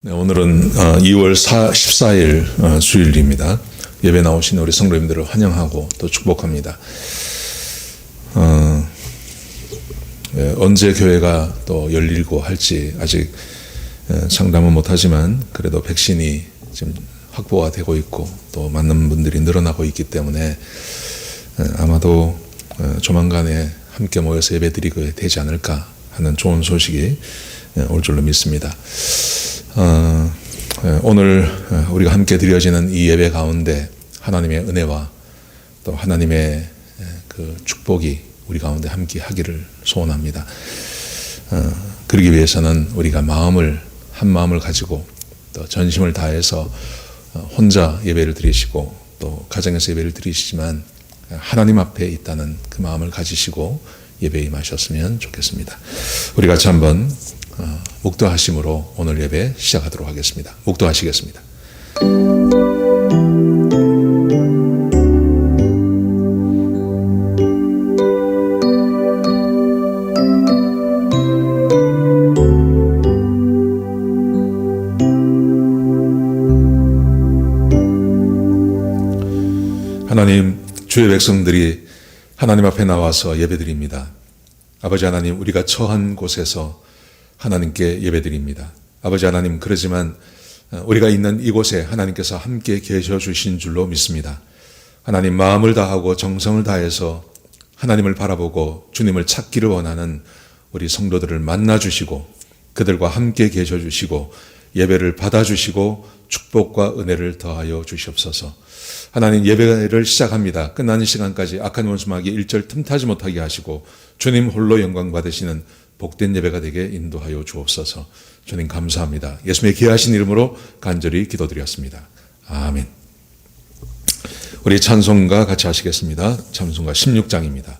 네, 오늘은 2월 14일 주일입니다. 예배 나오신 우리 성도님들을 환영하고 또 축복합니다. 언제 교회가 또 열리고 할지 아직 장담은 못하지만 그래도 백신이 지금 확보가 되고 있고 또 맞는 분들이 늘어나고 있기 때문에 아마도 조만간에 함께 모여서 예배드리게 되지 않을까 하는 좋은 소식이 올 줄로 믿습니다. 오늘 우리가 함께 드려지는 이 예배 가운데 하나님의 은혜와 또 하나님의 그 축복이 우리 가운데 함께 하기를 소원합니다. 그러기 위해서는 우리가 한 마음을 가지고 또 전심을 다해서 혼자 예배를 드리시고 또 가정에서 예배를 드리시지만 하나님 앞에 있다는 그 마음을 가지시고 예배에 임하셨으면 좋겠습니다. 우리 같이 한번 묵도하심으로 오늘 예배 시작하도록 하겠습니다. 묵도하시겠습니다. 하나님, 주의 백성들이 하나님 앞에 나와서 예배드립니다. 아버지 하나님, 우리가 처한 곳에서 하나님께 예배드립니다. 아버지 하나님, 그러지만 우리가 있는 이곳에 하나님께서 함께 계셔 주신 줄로 믿습니다. 하나님, 마음을 다하고 정성을 다해서 하나님을 바라보고 주님을 찾기를 원하는 우리 성도들을 만나 주시고 그들과 함께 계셔 주시고 예배를 받아 주시고 축복과 은혜를 더하여 주시옵소서. 하나님, 예배를 시작합니다. 끝나는 시간까지 악한 원수마귀 일절 틈타지 못하게 하시고 주님 홀로 영광 받으시는 복된 예배가 되게 인도하여 주옵소서. 주님 감사합니다. 예수님의 귀하신 이름으로 간절히 기도드렸습니다. 아멘. 우리 찬송가 같이 하시겠습니다. 찬송가 16장입니다.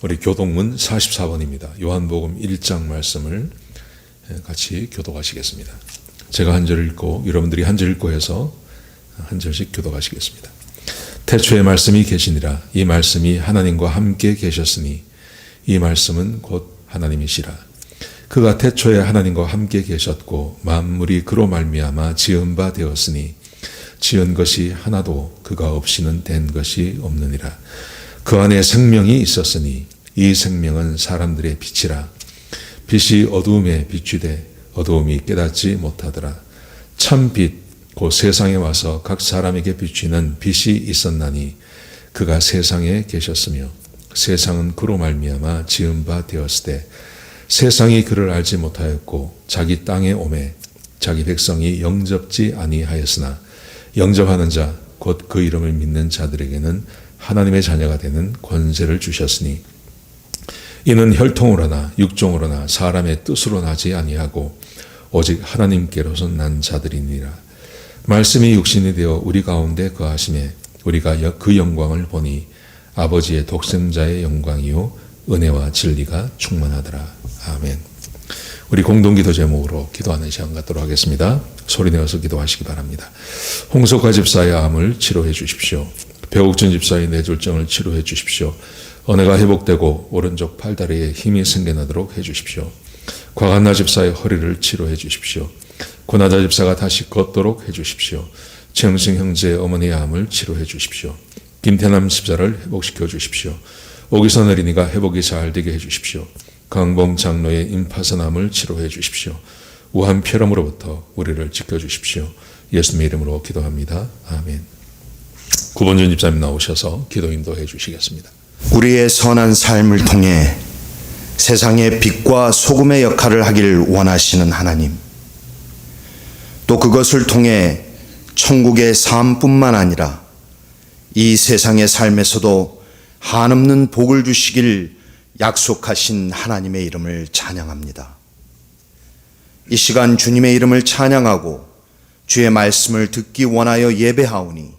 우리 교동문 44번입니다. 요한복음 1장 말씀을 같이 교독하시겠습니다. 제가 한 절 읽고 여러분들이 한 절 읽고 해서 한 절씩 교독하시겠습니다. 태초에 말씀이 계시니라. 이 말씀이 하나님과 함께 계셨으니 이 말씀은 곧 하나님이시라. 그가 태초에 하나님과 함께 계셨고 만물이 그로 말미암아 지은 바 되었으니 지은 것이 하나도 그가 없이는 된 것이 없느니라. 그 안에 생명이 있었으니 이 생명은 사람들의 빛이라. 빛이 어두움에 비추되 어두움이 깨닫지 못하더라. 참 빛 곧 세상에 와서 각 사람에게 비추는 빛이 있었나니 그가 세상에 계셨으며 세상은 그로 말미암아 지은 바 되었으되 세상이 그를 알지 못하였고 자기 땅에 오매 자기 백성이 영접지 아니하였으나 영접하는 자 곧 그 이름을 믿는 자들에게는 하나님의 자녀가 되는 권세를 주셨으니 이는 혈통으로나 육종으로나 사람의 뜻으로 나지 아니하고 오직 하나님께로서 난 자들이니라. 말씀이 육신이 되어 우리 가운데 거하심에 우리가 그 영광을 보니 아버지의 독생자의 영광이요 은혜와 진리가 충만하더라. 아멘. 우리 공동기도 제목으로 기도하는 시간 갖도록 하겠습니다. 소리내어서 기도하시기 바랍니다. 홍석화 집사의 암을 치료해 주십시오. 배옥준 집사의 뇌졸중을 치료해 주십시오. 언해가 회복되고 오른쪽 팔다리에 힘이 생겨나도록 해주십시오. 곽한나 집사의 허리를 치료해 주십시오. 고나다 집사가 다시 걷도록 해주십시오. 최영승 형제의 어머니의 암을 치료해 주십시오. 김태남 집사를 회복시켜 주십시오. 오기선 어린이가 회복이 잘 되게 해주십시오. 강봉 장로의 임파선암을 치료해 주십시오. 우한 폐렴으로부터 우리를 지켜주십시오. 예수님의 이름으로 기도합니다. 아멘. 구본준 집사님 나오셔서 기도 인도해 주시겠습니다. 우리의 선한 삶을 통해 세상의 빛과 소금의 역할을 하길 원하시는 하나님, 또 그것을 통해 천국의 삶뿐만 아니라 이 세상의 삶에서도 한없는 복을 주시길 약속하신 하나님의 이름을 찬양합니다. 이 시간 주님의 이름을 찬양하고 주의 말씀을 듣기 원하여 예배하오니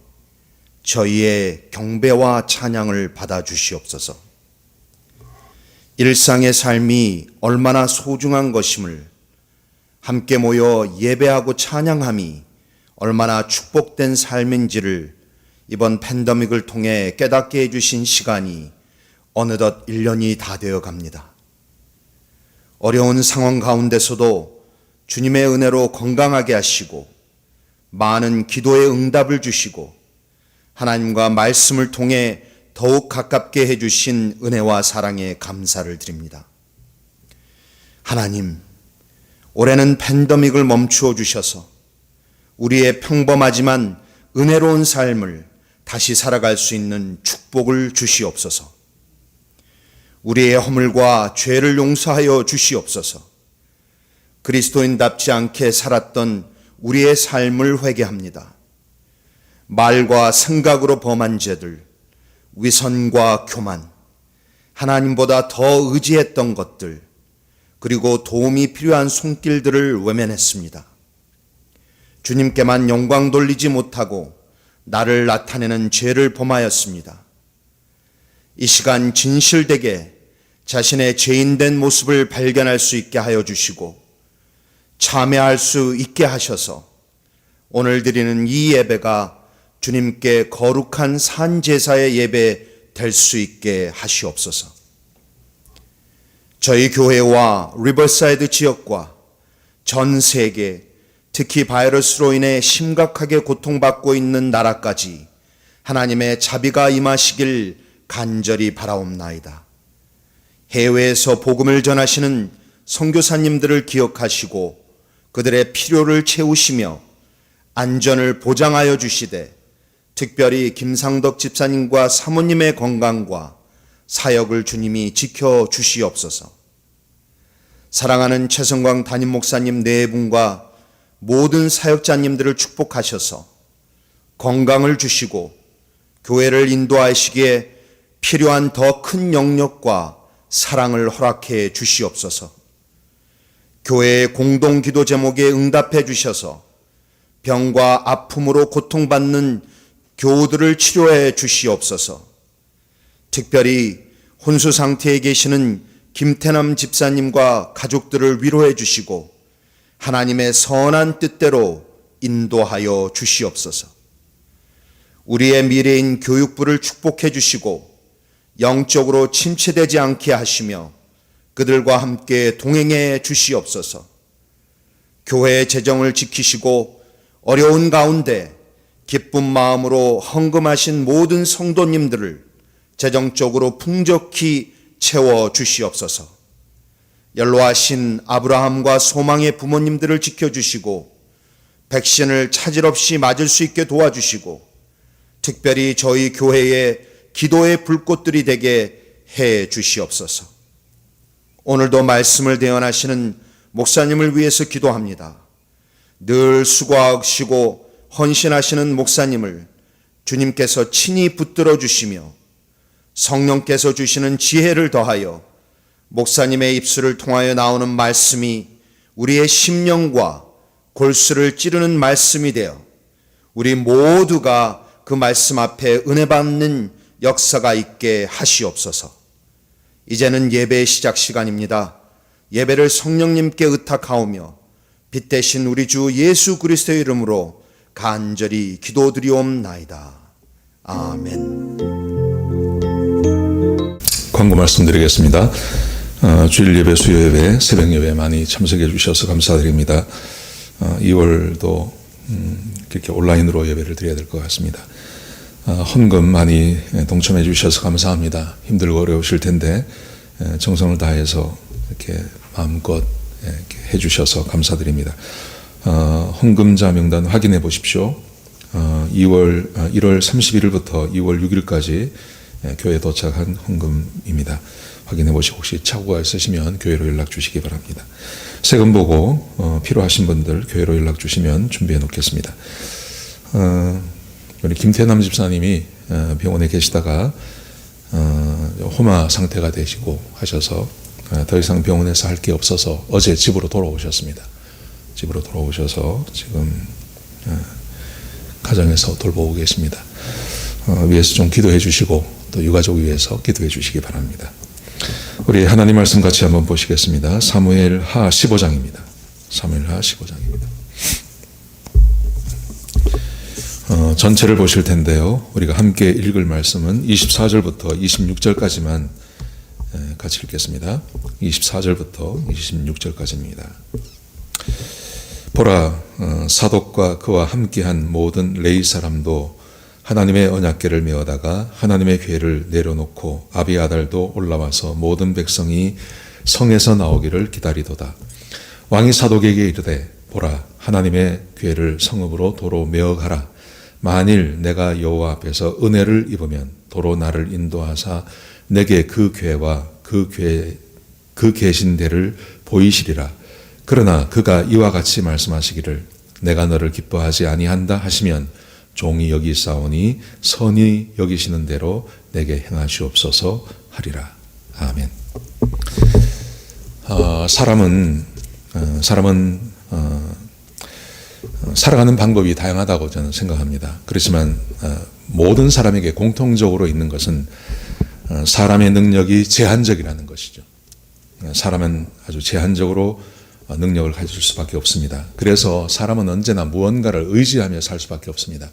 저희의 경배와 찬양을 받아주시옵소서. 일상의 삶이 얼마나 소중한 것임을, 함께 모여 예배하고 찬양함이 얼마나 축복된 삶인지를 이번 팬데믹을 통해 깨닫게 해주신 시간이 어느덧 1년이 다 되어 갑니다. 어려운 상황 가운데서도 주님의 은혜로 건강하게 하시고 많은 기도의 응답을 주시고 하나님과 말씀을 통해 더욱 가깝게 해주신 은혜와 사랑에 감사를 드립니다. 하나님, 올해는 팬데믹을 멈추어 주셔서 우리의 평범하지만 은혜로운 삶을 다시 살아갈 수 있는 축복을 주시옵소서. 우리의 허물과 죄를 용서하여 주시옵소서. 그리스도인답지 않게 살았던 우리의 삶을 회개합니다. 말과 생각으로 범한 죄들, 위선과 교만, 하나님보다 더 의지했던 것들, 그리고 도움이 필요한 손길들을 외면했습니다. 주님께만 영광 돌리지 못하고 나를 나타내는 죄를 범하였습니다. 이 시간 진실되게 자신의 죄인된 모습을 발견할 수 있게 하여 주시고 참회할 수 있게 하셔서 오늘 드리는 이 예배가 주님께 거룩한 산제사의 예배 될 수 있게 하시옵소서. 저희 교회와 리버사이드 지역과 전 세계, 특히 바이러스로 인해 심각하게 고통받고 있는 나라까지 하나님의 자비가 임하시길 간절히 바라옵나이다. 해외에서 복음을 전하시는 선교사님들을 기억하시고 그들의 필요를 채우시며 안전을 보장하여 주시되 특별히 김상덕 집사님과 사모님의 건강과 사역을 주님이 지켜주시옵소서. 사랑하는 최성광 담임 목사님 네 분과 모든 사역자님들을 축복하셔서 건강을 주시고 교회를 인도하시기에 필요한 더 큰 영역과 사랑을 허락해 주시옵소서. 교회의 공동기도 제목에 응답해 주셔서 병과 아픔으로 고통받는 교우들을 치료해 주시옵소서. 특별히 혼수 상태에 계시는 김태남 집사님과 가족들을 위로해 주시고 하나님의 선한 뜻대로 인도하여 주시옵소서. 우리의 미래인 교육부를 축복해 주시고 영적으로 침체되지 않게 하시며 그들과 함께 동행해 주시옵소서. 교회의 재정을 지키시고 어려운 가운데 기쁜 마음으로 헌금하신 모든 성도님들을 재정적으로 풍족히 채워 주시옵소서. 연로하신 아브라함과 소망의 부모님들을 지켜주시고 백신을 차질 없이 맞을 수 있게 도와주시고 특별히 저희 교회에 기도의 불꽃들이 되게 해 주시옵소서. 오늘도 말씀을 대언하시는 목사님을 위해서 기도합니다. 늘 수고하시고 헌신하시는 목사님을 주님께서 친히 붙들어 주시며 성령께서 주시는 지혜를 더하여 목사님의 입술을 통하여 나오는 말씀이 우리의 심령과 골수를 찌르는 말씀이 되어 우리 모두가 그 말씀 앞에 은혜 받는 역사가 있게 하시옵소서. 이제는 예배의 시작 시간입니다. 예배를 성령님께 의탁하오며 빛 대신 우리 주 예수 그리스도의 이름으로 간절히 기도드리옵나이다. 아멘. 광고 말씀드리겠습니다. 주일 예배, 수요 예배, 새벽 예배 많이 참석해 주셔서 감사드립니다. 2월도 그렇게 온라인으로 예배를 드려야 될 것 같습니다. 헌금 많이 동참해 주셔서 감사합니다. 힘들고 어려우실 텐데 정성을 다해서 이렇게 마음껏 이렇게 해 주셔서 감사드립니다. 헌금자 명단 확인해 보십시오. 1월 31일부터 2월 6일까지 교회에 도착한 헌금입니다. 확인해 보시고 혹시 착오가 있으시면 교회로 연락 주시기 바랍니다. 세금 보고 필요하신 분들 교회로 연락 주시면 준비해 놓겠습니다. 우리 김태남 집사님이 병원에 계시다가 호마 상태가 되시고 하셔서 더 이상 병원에서 할 게 없어서 어제 집으로 돌아오셨습니다. 집으로 돌아오셔서 지금 가정에서 돌보고 계십니다. 위에서 좀 기도해 주시고 또 유가족 위해서 기도해 주시기 바랍니다. 우리 하나님 말씀 같이 한번 보시겠습니다. 사무엘하 15장입니다. 사무엘하 15장입니다. 전체를 보실 텐데요. 우리가 함께 읽을 말씀은 24절부터 26절까지만 같이 읽겠습니다. 24절부터 26절까지입니다. 보라, 사독과 그와 함께한 모든 레위 사람도 하나님의 언약궤를 메어다가 하나님의 궤를 내려놓고 아비아달도 올라와서 모든 백성이 성에서 나오기를 기다리도다. 왕이 사독에게 이르되 보라, 하나님의 궤를 성읍으로 도로 메어가라. 만일 내가 여호와 앞에서 은혜를 입으면 도로 나를 인도하사 내게 그 궤와 그 계신 데를 보이시리라. 그러나 그가 이와 같이 말씀하시기를 내가 너를 기뻐하지 아니한다 하시면 종이 여기사오니 선히 여기시는 대로 내게 행하시옵소서 하리라. 아멘. 사람은 살아가는 방법이 다양하다고 저는 생각합니다. 그렇지만 모든 사람에게 공통적으로 있는 것은 사람의 능력이 제한적이라는 것이죠. 사람은 아주 제한적으로 능력을 가질 수밖에 없습니다. 그래서 사람은 언제나 무언가를 의지하며 살 수밖에 없습니다.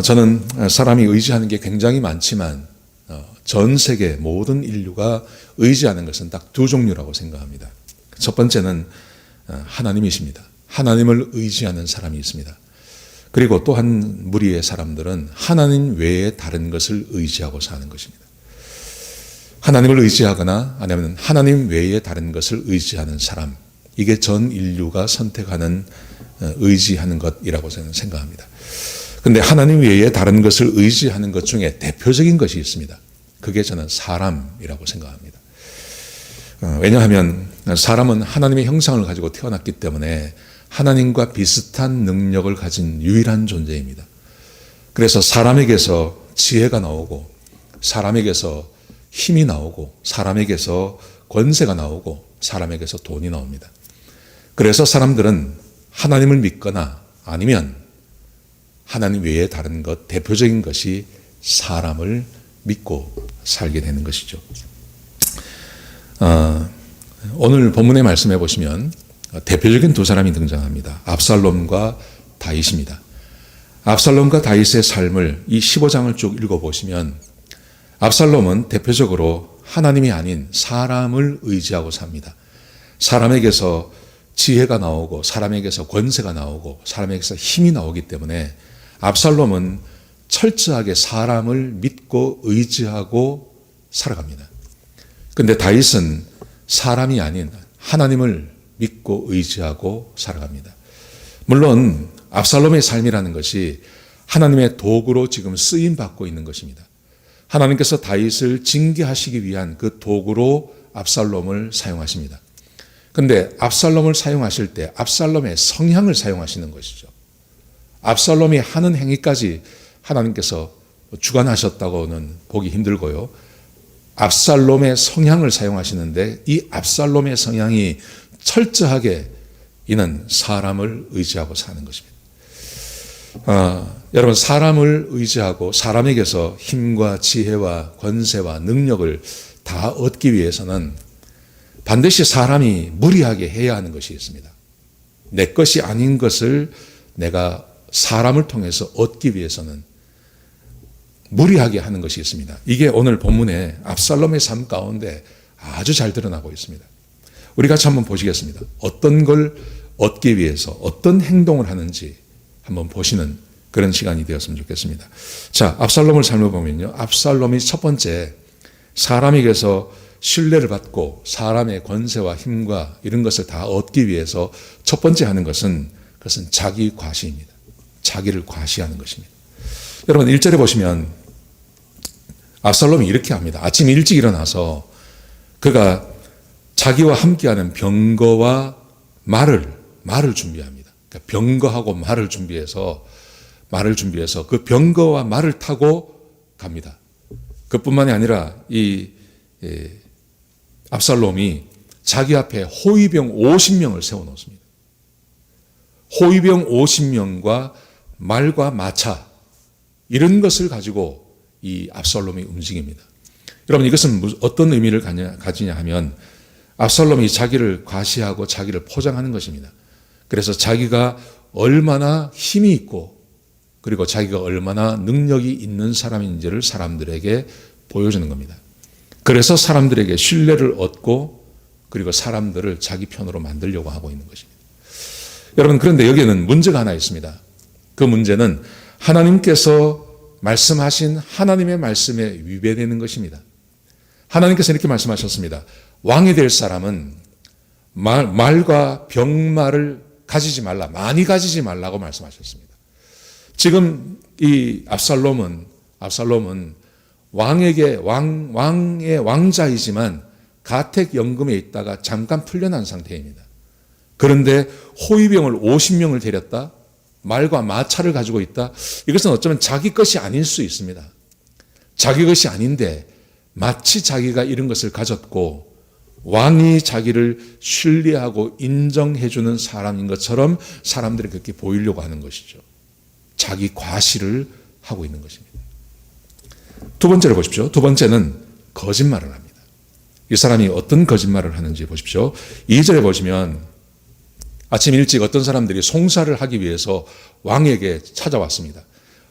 저는 사람이 의지하는 게 굉장히 많지만 전 세계 모든 인류가 의지하는 것은 딱 두 종류라고 생각합니다. 첫 번째는 하나님이십니다. 하나님을 의지하는 사람이 있습니다. 그리고 또 한 무리의 사람들은 하나님 외에 다른 것을 의지하고 사는 것입니다. 하나님을 의지하거나 아니면 하나님 외에 다른 것을 의지하는 사람, 이게 전 인류가 선택하는 의지하는 것이라고 저는 생각합니다. 그런데 하나님 외에 다른 것을 의지하는 것 중에 대표적인 것이 있습니다. 그게 저는 사람이라고 생각합니다. 왜냐하면 사람은 하나님의 형상을 가지고 태어났기 때문에 하나님과 비슷한 능력을 가진 유일한 존재입니다. 그래서 사람에게서 지혜가 나오고 사람에게서 힘이 나오고 사람에게서 권세가 나오고 사람에게서 돈이 나옵니다. 그래서 사람들은 하나님을 믿거나 아니면 하나님 외에 다른 것, 대표적인 것이 사람을 믿고 살게 되는 것이죠. 오늘 본문의 말씀해 보시면 대표적인 두 사람이 등장합니다. 압살롬과 다윗입니다. 압살롬과 다윗의 삶을 이 15장을 쭉 읽어보시면 압살롬은 대표적으로 하나님이 아닌 사람을 의지하고 삽니다. 사람에게서 지혜가 나오고 사람에게서 권세가 나오고 사람에게서 힘이 나오기 때문에 압살롬은 철저하게 사람을 믿고 의지하고 살아갑니다. 그런데 다윗은 사람이 아닌 하나님을 믿고 의지하고 살아갑니다. 물론 압살롬의 삶이라는 것이 하나님의 도구로 지금 쓰임받고 있는 것입니다. 하나님께서 다윗을 징계하시기 위한 그 도구로 압살롬을 사용하십니다. 그런데 압살롬을 사용하실 때 압살롬의 성향을 사용하시는 것이죠. 압살롬이 하는 행위까지 하나님께서 주관하셨다고는 보기 힘들고요. 압살롬의 성향을 사용하시는데 이 압살롬의 성향이 철저하게 이는 사람을 의지하고 사는 것입니다. 여러분, 사람을 의지하고 사람에게서 힘과 지혜와 권세와 능력을 다 얻기 위해서는 반드시 사람이 무리하게 해야 하는 것이 있습니다. 내 것이 아닌 것을 내가 사람을 통해서 얻기 위해서는 무리하게 하는 것이 있습니다. 이게 오늘 본문에 압살롬의 삶 가운데 아주 잘 드러나고 있습니다. 우리 같이 한번 보시겠습니다. 어떤 걸 얻기 위해서 어떤 행동을 하는지 한번 보시는 그런 시간이 되었으면 좋겠습니다. 자, 압살롬을 삶을 보면요. 압살롬이 첫 번째 사람에게서 신뢰를 받고 사람의 권세와 힘과 이런 것을 다 얻기 위해서 첫 번째 하는 것은 그것은 자기 과시입니다. 자기를 과시하는 것입니다. 여러분 1절에 보시면 압살롬이 이렇게 합니다. 아침 일찍 일어나서 그가 자기와 함께하는 병거와 말을 준비합니다. 그러니까 병거하고 말을 준비해서 그 병거와 말을 타고 갑니다. 그뿐만이 아니라 이 압살롬이 자기 앞에 호위병 50명을 세워놓습니다. 호위병 50명과 말과 마차 이런 것을 가지고 이 압살롬이 움직입니다. 여러분 이것은 어떤 의미를 가지냐 하면 압살롬이 자기를 과시하고 자기를 포장하는 것입니다. 그래서 자기가 얼마나 힘이 있고 그리고 자기가 얼마나 능력이 있는 사람인지를 사람들에게 보여주는 겁니다. 그래서 사람들에게 신뢰를 얻고 그리고 사람들을 자기 편으로 만들려고 하고 있는 것입니다. 여러분 그런데 여기에는 문제가 하나 있습니다. 그 문제는 하나님께서 말씀하신 하나님의 말씀에 위배되는 것입니다. 하나님께서 이렇게 말씀하셨습니다. 왕이 될 사람은 말과 병말을 가지지 말라, 많이 가지지 말라고 말씀하셨습니다. 지금 이 압살롬은 왕의 왕자이지만 가택연금에 있다가 잠깐 풀려난 상태입니다. 그런데 호위병을 50명을 데렸다, 말과 마차를 가지고 있다. 이것은 어쩌면 자기 것이 아닐 수 있습니다. 자기 것이 아닌데 마치 자기가 이런 것을 가졌고 왕이 자기를 신뢰하고 인정해주는 사람인 것처럼 사람들이 그렇게 보이려고 하는 것이죠. 자기 과시를 하고 있는 것입니다. 두 번째를 보십시오. 두 번째는 거짓말을 합니다. 이 사람이 어떤 거짓말을 하는지 보십시오. 2절에 보시면 아침 일찍 어떤 사람들이 송사를 하기 위해서 왕에게 찾아왔습니다.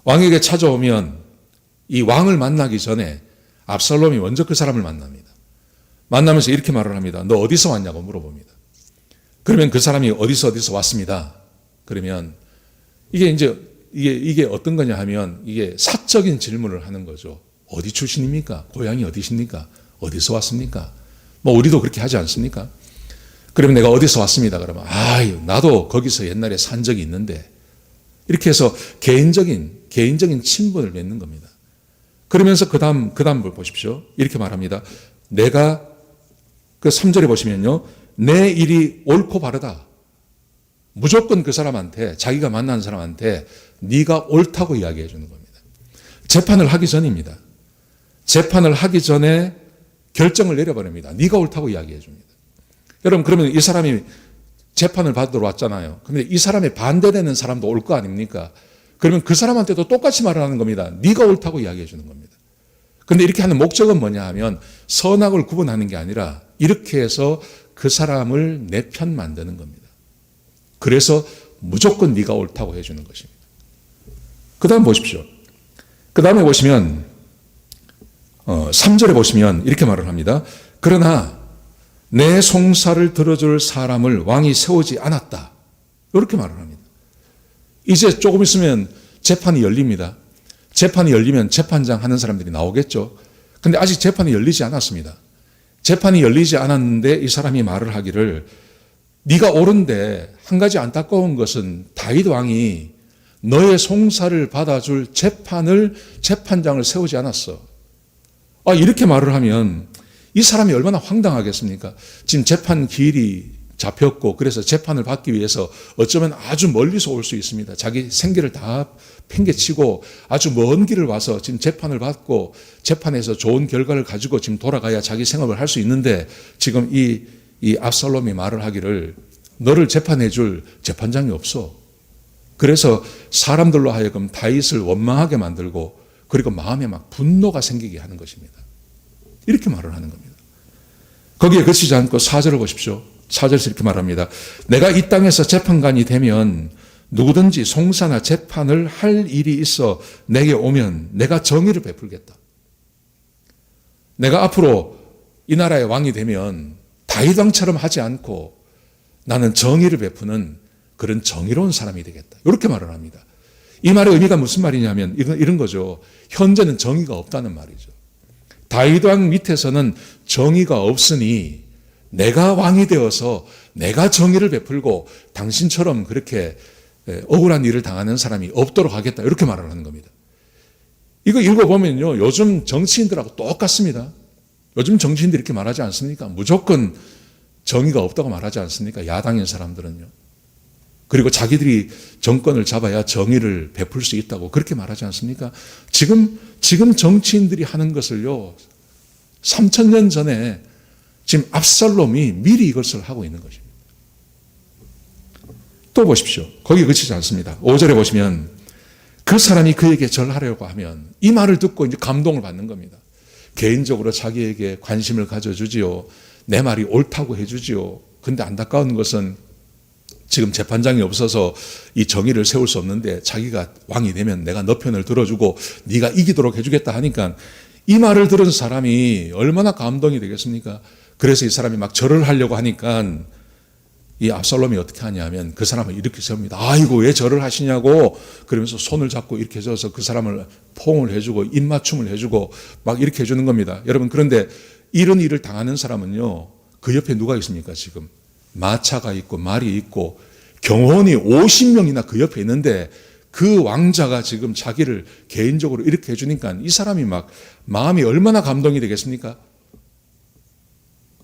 왕에게 찾아오면 이 왕을 만나기 전에 압살롬이 먼저 그 사람을 만납니다. 만나면서 이렇게 말을 합니다. 너 어디서 왔냐고 물어봅니다. 그러면 그 사람이 어디서 왔습니다. 그러면 이게 어떤 거냐 하면 이게 사적인 질문을 하는 거죠. 어디 출신입니까? 고향이 어디십니까? 어디서 왔습니까? 뭐 우리도 그렇게 하지 않습니까? 그러면 내가 어디서 왔습니다. 그러면 나도 거기서 옛날에 산 적이 있는데 이렇게 해서 개인적인 친분을 맺는 겁니다. 그러면서 그 다음 걸 보십시오. 이렇게 말합니다. 내가 그 3절에 보시면요. 내 일이 옳고 바르다. 무조건 그 사람한테 자기가 만난 사람한테 네가 옳다고 이야기해 주는 겁니다. 재판을 하기 전입니다. 재판을 하기 전에 결정을 내려버립니다. 네가 옳다고 이야기해 줍니다. 여러분 그러면 이 사람이 재판을 받으러 왔잖아요. 그런데 이 사람에 반대되는 사람도 올 거 아닙니까? 그러면 그 사람한테도 똑같이 말하는 겁니다. 네가 옳다고 이야기해 주는 겁니다. 그런데 이렇게 하는 목적은 뭐냐 하면 선악을 구분하는 게 아니라 이렇게 해서 그 사람을 내 편 만드는 겁니다. 그래서 무조건 네가 옳다고 해주는 것입니다. 그 다음 보십시오. 그 다음에 보시면 3절에 보시면 이렇게 말을 합니다. 그러나 내 송사를 들어줄 사람을 왕이 세우지 않았다. 이렇게 말을 합니다. 이제 조금 있으면 재판이 열립니다. 재판이 열리면 재판장 하는 사람들이 나오겠죠. 근데 아직 재판이 열리지 않았습니다. 재판이 열리지 않았는데 이 사람이 말을 하기를 네가 옳은데 한 가지 안타까운 것은 다윗 왕이 너의 송사를 받아줄 재판장을 세우지 않았어. 이렇게 말을 하면 이 사람이 얼마나 황당하겠습니까? 지금 재판 기일이 잡혔고 그래서 재판을 받기 위해서 어쩌면 아주 멀리서 올 수 있습니다. 자기 생계를 다 팽개치고 아주 먼 길을 와서 지금 재판을 받고 재판에서 좋은 결과를 가지고 지금 돌아가야 자기 생업을 할 수 있는데 지금 이 압살롬이 말을 하기를 너를 재판해 줄 재판장이 없어. 그래서 사람들로 하여금 다윗을 원망하게 만들고 그리고 마음에 막 분노가 생기게 하는 것입니다. 이렇게 말을 하는 겁니다. 거기에 그치지 않고 4절을 보십시오. 4절에서 이렇게 말합니다. 내가 이 땅에서 재판관이 되면 누구든지 송사나 재판을 할 일이 있어 내게 오면 내가 정의를 베풀겠다. 내가 앞으로 이 나라의 왕이 되면 다윗 왕처럼 하지 않고 나는 정의를 베푸는 그런 정의로운 사람이 되겠다. 이렇게 말을 합니다. 이 말의 의미가 무슨 말이냐면 이런 거죠. 현재는 정의가 없다는 말이죠. 다윗 왕 밑에서는 정의가 없으니 내가 왕이 되어서 내가 정의를 베풀고 당신처럼 그렇게 억울한 일을 당하는 사람이 없도록 하겠다. 이렇게 말을 하는 겁니다. 이거 읽어보면요. 요즘 정치인들하고 똑같습니다. 요즘 정치인들이 이렇게 말하지 않습니까? 무조건 정의가 없다고 말하지 않습니까? 야당인 사람들은요. 그리고 자기들이 정권을 잡아야 정의를 베풀 수 있다고 그렇게 말하지 않습니까? 지금 정치인들이 하는 것을요. 3,000년 전에 지금 압살롬이 미리 이것을 하고 있는 것입니다. 또 보십시오. 거기 그치지 않습니다. 5절에 보시면 그 사람이 그에게 절하려고 하면 이 말을 듣고 이제 감동을 받는 겁니다. 개인적으로 자기에게 관심을 가져주지요. 내 말이 옳다고 해주지요. 근데 안타까운 것은 지금 재판장이 없어서 이 정의를 세울 수 없는데 자기가 왕이 되면 내가 너 편을 들어주고 네가 이기도록 해주겠다 하니까 이 말을 들은 사람이 얼마나 감동이 되겠습니까? 그래서 이 사람이 막 절을 하려고 하니까 이 압살롬이 어떻게 하냐면 그 사람을 이렇게 세웁니다. 아이고 왜 절을 하시냐고 그러면서 손을 잡고 이렇게 해서 그 사람을 포옹을 해주고 입맞춤을 해주고 막 이렇게 해주는 겁니다. 여러분 그런데 이런 일을 당하는 사람은요. 그 옆에 누가 있습니까 지금? 마차가 있고 말이 있고 경호원이 50명이나 그 옆에 있는데 그 왕자가 지금 자기를 개인적으로 이렇게 해주니까 이 사람이 막 마음이 얼마나 감동이 되겠습니까?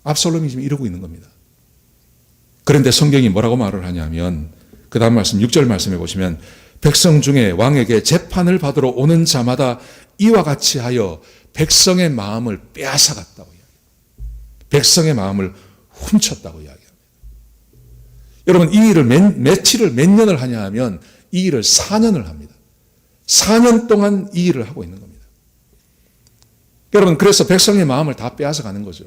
압살롬이 지금 이러고 있는 겁니다. 그런데 성경이 뭐라고 말을 하냐면 그 다음 말씀 6절 말씀해 보시면 백성 중에 왕에게 재판을 받으러 오는 자마다 이와 같이 하여 백성의 마음을 빼앗아갔다고 이야기합니다. 백성의 마음을 훔쳤다고 이야기합니다. 여러분 이 일을 몇 년을 하냐 하면 이 일을 4년을 합니다. 4년 동안 이 일을 하고 있는 겁니다. 여러분 그래서 백성의 마음을 다 빼앗아가는 거죠.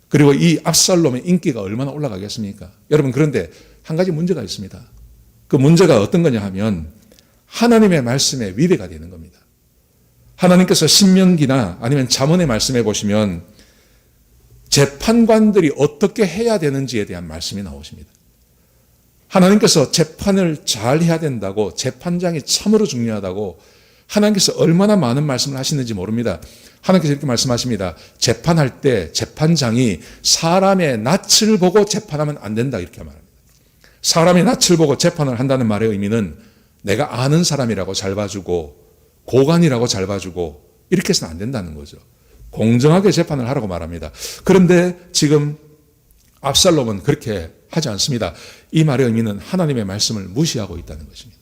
그리고 이 압살롬의 인기가 얼마나 올라가겠습니까? 여러분 그런데 한 가지 문제가 있습니다. 그 문제가 어떤 거냐 하면 하나님의 말씀에 위배가 되는 겁니다. 하나님께서 신명기나 아니면 잠언의 말씀에 보시면 재판관들이 어떻게 해야 되는지에 대한 말씀이 나오십니다. 하나님께서 재판을 잘 해야 된다고 재판장이 참으로 중요하다고 하나님께서 얼마나 많은 말씀을 하시는지 모릅니다. 하나님께서 이렇게 말씀하십니다. 재판할 때 재판장이 사람의 낯을 보고 재판하면 안 된다 이렇게 말합니다. 사람의 낯을 보고 재판을 한다는 말의 의미는 내가 아는 사람이라고 잘 봐주고 고관이라고 잘 봐주고 이렇게 해서는 안 된다는 거죠. 공정하게 재판을 하라고 말합니다. 그런데 지금 압살롬은 그렇게 하지 않습니다. 이 말의 의미는 하나님의 말씀을 무시하고 있다는 것입니다.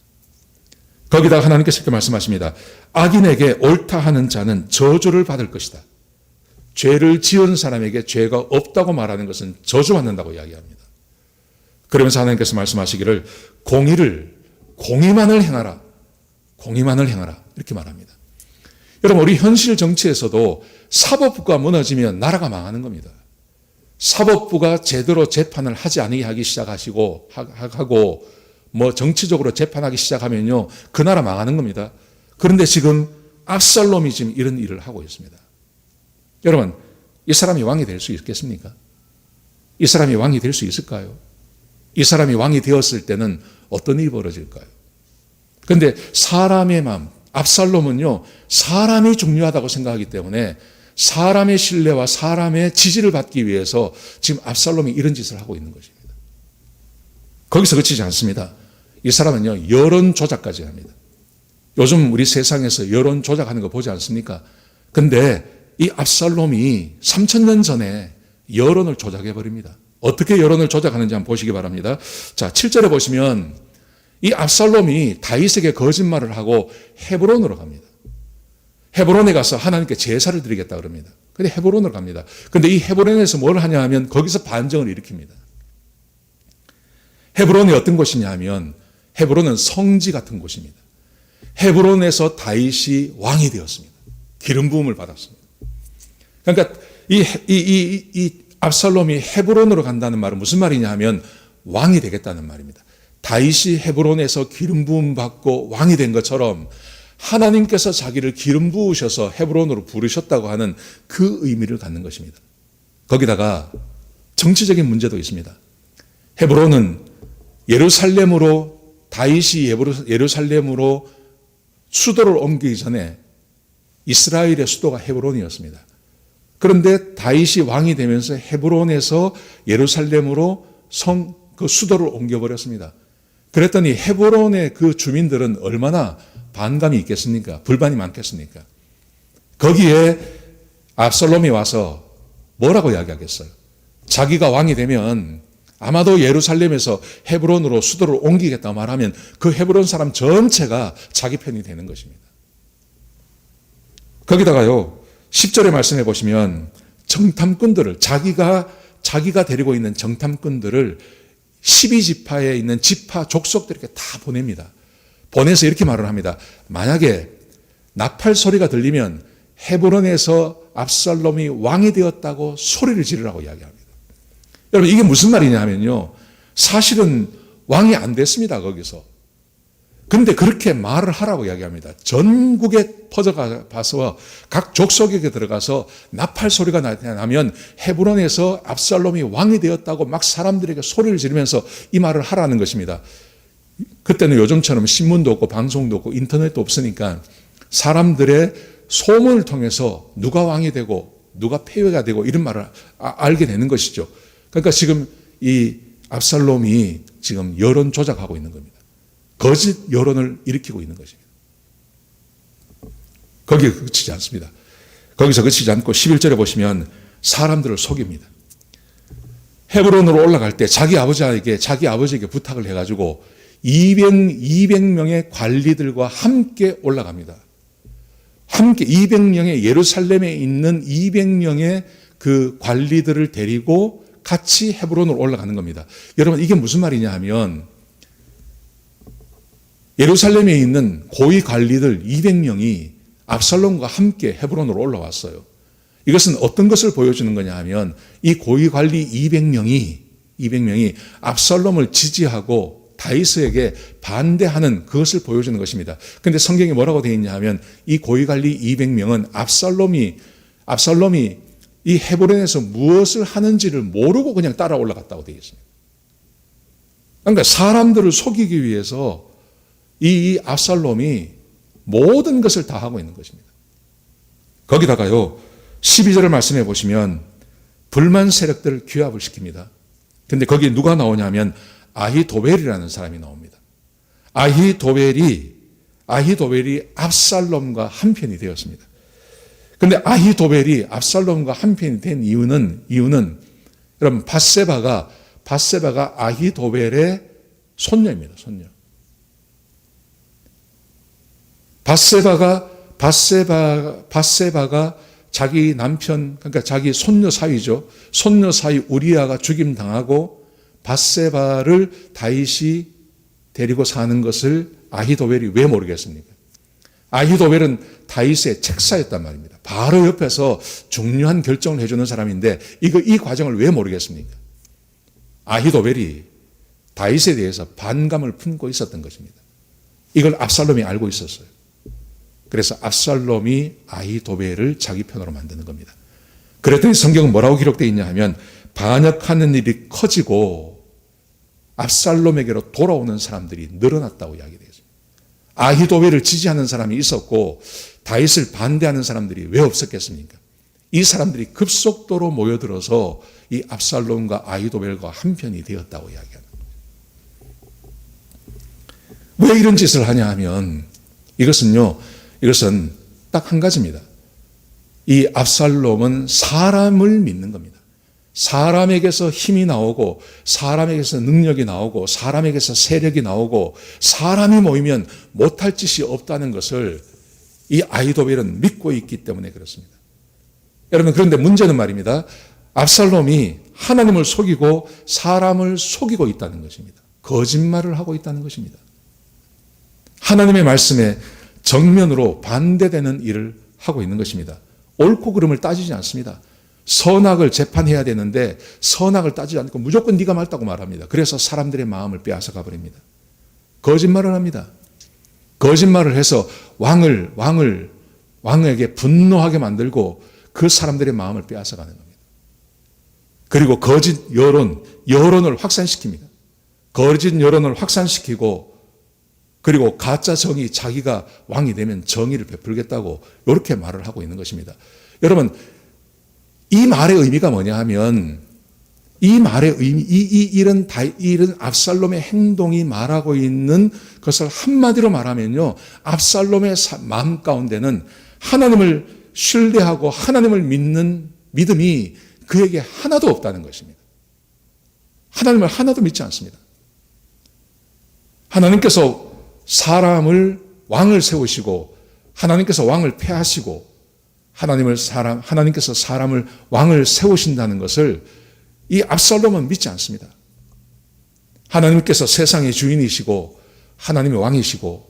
거기다가 하나님께서 이렇게 말씀하십니다. 악인에게 옳다 하는 자는 저주를 받을 것이다. 죄를 지은 사람에게 죄가 없다고 말하는 것은 저주받는다고 이야기합니다. 그러면서 하나님께서 말씀하시기를 공의만을 행하라. 공의만을 행하라. 이렇게 말합니다. 여러분 우리 현실 정치에서도 사법부가 무너지면 나라가 망하는 겁니다. 사법부가 제대로 재판을 하지 않게 하기 시작하시고 하고 뭐 정치적으로 재판하기 시작하면요, 그 나라 망하는 겁니다. 그런데 지금 압살롬이 지금 이런 일을 하고 있습니다. 여러분, 이 사람이 왕이 될 수 있겠습니까? 이 사람이 왕이 될 수 있을까요? 이 사람이 왕이 되었을 때는 어떤 일이 벌어질까요? 그런데 사람의 마음, 압살롬은요, 사람이 중요하다고 생각하기 때문에 사람의 신뢰와 사람의 지지를 받기 위해서 지금 압살롬이 이런 짓을 하고 있는 것입니다. 거기서 그치지 않습니다. 이 사람은요, 여론 조작까지 합니다. 요즘 우리 세상에서 여론 조작하는 거 보지 않습니까? 근데 이 압살롬이 3000년 전에 여론을 조작해 버립니다. 어떻게 여론을 조작하는지 한번 보시기 바랍니다. 자, 7절에 보시면 이 압살롬이 다윗에게 거짓말을 하고 헤브론으로 갑니다. 헤브론에 가서 하나님께 제사를 드리겠다 그럽니다. 근데 헤브론으로 갑니다. 근데 이 헤브론에서 뭘 하냐 하면 거기서 반정을 일으킵니다. 헤브론이 어떤 곳이냐 하면 헤브론은 성지 같은 곳입니다. 헤브론에서 다윗이 왕이 되었습니다. 기름 부음을 받았습니다. 그러니까 이 압살롬이 헤브론으로 간다는 말은 무슨 말이냐 하면 왕이 되겠다는 말입니다. 다윗이 헤브론에서 기름 부음 받고 왕이 된 것처럼 하나님께서 자기를 기름 부으셔서 헤브론으로 부르셨다고 하는 그 의미를 갖는 것입니다. 거기다가 정치적인 문제도 있습니다. 헤브론은 예루살렘으로, 다윗이 예루살렘으로 수도를 옮기기 전에 이스라엘의 수도가 헤브론이었습니다. 그런데 다윗이 왕이 되면서 헤브론에서 예루살렘으로 그 수도를 옮겨버렸습니다. 그랬더니 헤브론의 그 주민들은 얼마나 반감이 있겠습니까? 불만이 많겠습니까? 거기에 압살롬이 와서 뭐라고 이야기하겠어요? 자기가 왕이 되면 아마도 예루살렘에서 헤브론으로 수도를 옮기겠다 말하면 그 헤브론 사람 전체가 자기 편이 되는 것입니다. 거기다가요, 10절에 말씀해 보시면 정탐꾼들을, 자기가 데리고 있는 정탐꾼들을 12지파에 있는 지파 족속들에게 다 보냅니다. 보내서 이렇게 말을 합니다. 만약에 나팔 소리가 들리면 헤브론에서 압살롬이 왕이 되었다고 소리를 지르라고 이야기합니다. 여러분, 이게 무슨 말이냐 하면요, 사실은 왕이 안 됐습니다, 거기서. 근데 그렇게 말을 하라고 이야기합니다. 전국에 퍼져가서 각 족속에게 들어가서 나팔 소리가 나면 헤브론에서 압살롬이 왕이 되었다고 막 사람들에게 소리를 지르면서 이 말을 하라는 것입니다. 그때는 요즘처럼 신문도 없고 방송도 없고 인터넷도 없으니까 사람들의 소문을 통해서 누가 왕이 되고 누가 폐위가 되고 이런 말을 알게 되는 것이죠. 그러니까 지금 이 압살롬이 지금 여론 조작하고 있는 겁니다. 거짓 여론을 일으키고 있는 것입니다. 거기에 그치지 않습니다. 거기서 그치지 않고 11절에 보시면 사람들을 속입니다. 헤브론으로 올라갈 때 자기 아버지에게 부탁을 해가지고 200명의 관리들과 함께 올라갑니다. 함께 200명의 예루살렘에 있는 200명의 그 관리들을 데리고 같이 헤브론으로 올라가는 겁니다. 여러분, 이게 무슨 말이냐 하면 예루살렘에 있는 고위 관리들 200명이 압살롬과 함께 헤브론으로 올라왔어요. 이것은 어떤 것을 보여주는 거냐 하면 이 고위 관리 200명이 압살롬을 지지하고 다윗에게 반대하는 그것을 보여주는 것입니다. 그런데 성경에 뭐라고 되어 있냐 하면 이 고위 관리 200명은 압살롬이 이 헤브론에서 무엇을 하는지를 모르고 그냥 따라 올라갔다고 되어 있습니다. 그러니까 사람들을 속이기 위해서 이 압살롬이 모든 것을 다 하고 있는 것입니다. 거기다가요, 12절을 말씀해 보시면 불만 세력들을 규합을 시킵니다. 근데 거기에 누가 나오냐면 아히도벨이라는 사람이 나옵니다. 아히도벨이 압살롬과 한편이 되었습니다. 근데 아히도벨이 압살롬과 한편이 된 이유는 여러분, 밧세바가 아히도벨의 손녀입니다. 손녀. 밧세바가 자기 남편, 그러니까 자기 손녀 사위죠. 손녀 사위 우리아가 죽임당하고 밧세바를 다윗이 데리고 사는 것을 아히도벨이 왜 모르겠습니까? 아히도벨은 다윗의 책사였단 말입니다. 바로 옆에서 중요한 결정을 해주는 사람인데 이 과정을 왜 모르겠습니까? 아히도벨이 다윗에 대해서 반감을 품고 있었던 것입니다. 이걸 압살롬이 알고 있었어요. 그래서 압살롬이 아히도벨을 자기 편으로 만드는 겁니다. 그랬더니 성경은 뭐라고 기록되어 있냐 하면 반역하는 일이 커지고 압살롬에게로 돌아오는 사람들이 늘어났다고 이야기되어 있습니다. 아히도벨을 지지하는 사람이 있었고 다윗을 반대하는 사람들이 왜 없었겠습니까? 이 사람들이 급속도로 모여들어서 이 압살롬과 아히도벨과 한편이 되었다고 이야기합니다. 왜 이런 짓을 하냐 하면 이것은 딱 한 가지입니다. 이 압살롬은 사람을 믿는 겁니다. 사람에게서 힘이 나오고 사람에게서 능력이 나오고 사람에게서 세력이 나오고 사람이 모이면 못할 짓이 없다는 것을 이 아히도벨은 믿고 있기 때문에 그렇습니다. 여러분, 그런데 문제는 말입니다. 압살롬이 하나님을 속이고 사람을 속이고 있다는 것입니다. 거짓말을 하고 있다는 것입니다. 하나님의 말씀에 정면으로 반대되는 일을 하고 있는 것입니다. 옳고 그름을 따지지 않습니다. 선악을 재판해야 되는데 선악을 따지지 않고 무조건 네가 맞다고 말합니다. 그래서 사람들의 마음을 빼앗아가 버립니다. 거짓말을 합니다. 거짓말을 해서 왕에게 분노하게 만들고 그 사람들의 마음을 빼앗아가는 겁니다. 그리고 거짓 여론을 확산시킵니다. 거짓 여론을 확산시키고 그리고 가짜 정의, 자기가 왕이 되면 정의를 베풀겠다고 이렇게 말을 하고 있는 것입니다. 여러분, 이 말의 의미가 뭐냐 하면 이 말의 의미, 이런 압살롬의 행동이 말하고 있는 것을 한마디로 말하면요, 압살롬의 마음 가운데는 하나님을 신뢰하고 하나님을 믿는 믿음이 그에게 하나도 없다는 것입니다. 하나님을 하나도 믿지 않습니다. 하나님께서 사람을 왕을 세우시고 하나님께서 왕을 폐하시고 하나님께서 사람을 왕을 세우신다는 것을 이 압살롬은 믿지 않습니다. 하나님께서 세상의 주인이시고 하나님의 왕이시고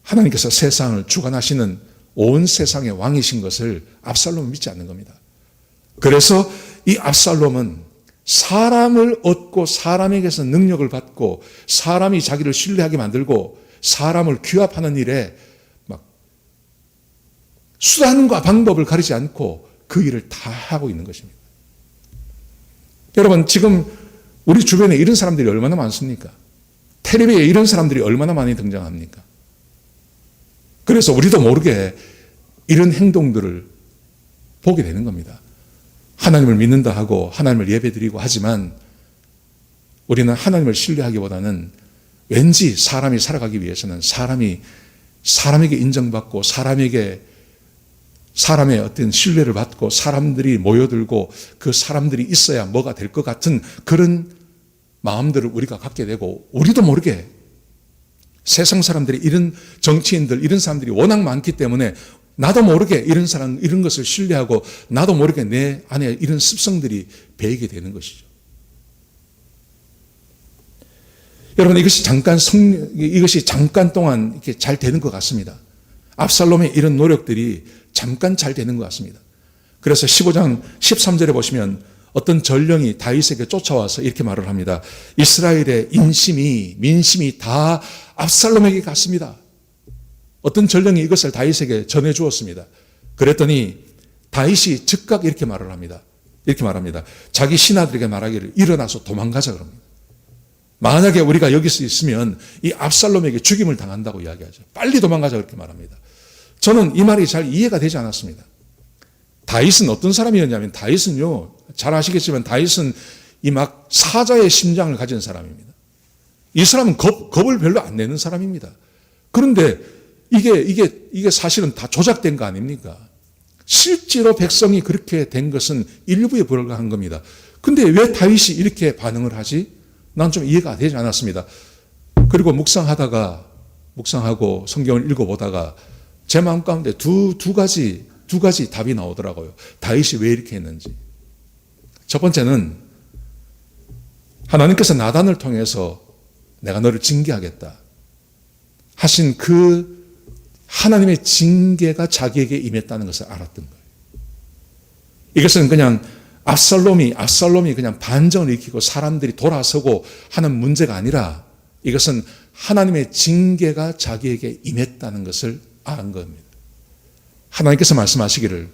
하나님께서 세상을 주관하시는 온 세상의 왕이신 것을 압살롬은 믿지 않는 겁니다. 그래서 이 압살롬은 사람을 얻고 사람에게서 능력을 받고 사람이 자기를 신뢰하게 만들고 사람을 규합하는 일에 막 수단과 방법을 가리지 않고 그 일을 다 하고 있는 것입니다. 여러분, 지금 우리 주변에 이런 사람들이 얼마나 많습니까? 텔레비에 이런 사람들이 얼마나 많이 등장합니까? 그래서 우리도 모르게 이런 행동들을 보게 되는 겁니다. 하나님을 믿는다 하고 하나님을 예배드리고 하지만 우리는 하나님을 신뢰하기보다는 왠지 사람이 살아가기 위해서는 사람에게 인정받고 사람의 어떤 신뢰를 받고 사람들이 모여들고 그 사람들이 있어야 뭐가 될 것 같은 그런 마음들을 우리가 갖게 되고 우리도 모르게 세상 사람들이 이런 정치인들 이런 사람들이 워낙 많기 때문에 나도 모르게 이런 것을 신뢰하고 나도 모르게 내 안에 이런 습성들이 배이게 되는 것이죠. 여러분, 이것이 잠깐 동안 이렇게 잘 되는 것 같습니다. 압살롬의 이런 노력들이 잠깐 잘 되는 것 같습니다. 그래서 15장 13절에 보시면 어떤 전령이 다윗에게 쫓아와서 이렇게 말을 합니다. 이스라엘의 민심이 다 압살롬에게 갔습니다. 어떤 전령이 이것을 다윗에게 전해 주었습니다. 그랬더니 다윗이 즉각 이렇게 말을 합니다. 이렇게 말합니다. 자기 신하들에게 말하기를 일어나서 도망가자 그럽니다. 만약에 우리가 여기서 있으면 이 압살롬에게 죽임을 당한다고 이야기하죠. 빨리 도망가자 그렇게 말합니다. 저는 이 말이 잘 이해가 되지 않았습니다. 다윗은 어떤 사람이었냐면 다윗은요, 잘 아시겠지만 다윗은 이 막 사자의 심장을 가진 사람입니다. 이 사람은 겁을 별로 안 내는 사람입니다. 그런데 이게 사실은 다 조작된 거 아닙니까? 실제로 백성이 그렇게 된 것은 일부에 불과한 겁니다. 근데 왜 다윗이 이렇게 반응을 하지? 난 좀 이해가 되지 않았습니다. 그리고 묵상하고 성경을 읽어보다가 제 마음 가운데 두 가지 답이 나오더라고요. 다윗이 왜 이렇게 했는지. 첫 번째는 하나님께서 나단을 통해서 내가 너를 징계하겠다 하신 그 하나님의 징계가 자기에게 임했다는 것을 알았던 거예요. 이것은 그냥 압살롬이 그냥 반정을 일으키고 사람들이 돌아서고 하는 문제가 아니라 이것은 하나님의 징계가 자기에게 임했다는 것을 안 겁니다. 하나님께서 말씀하시기를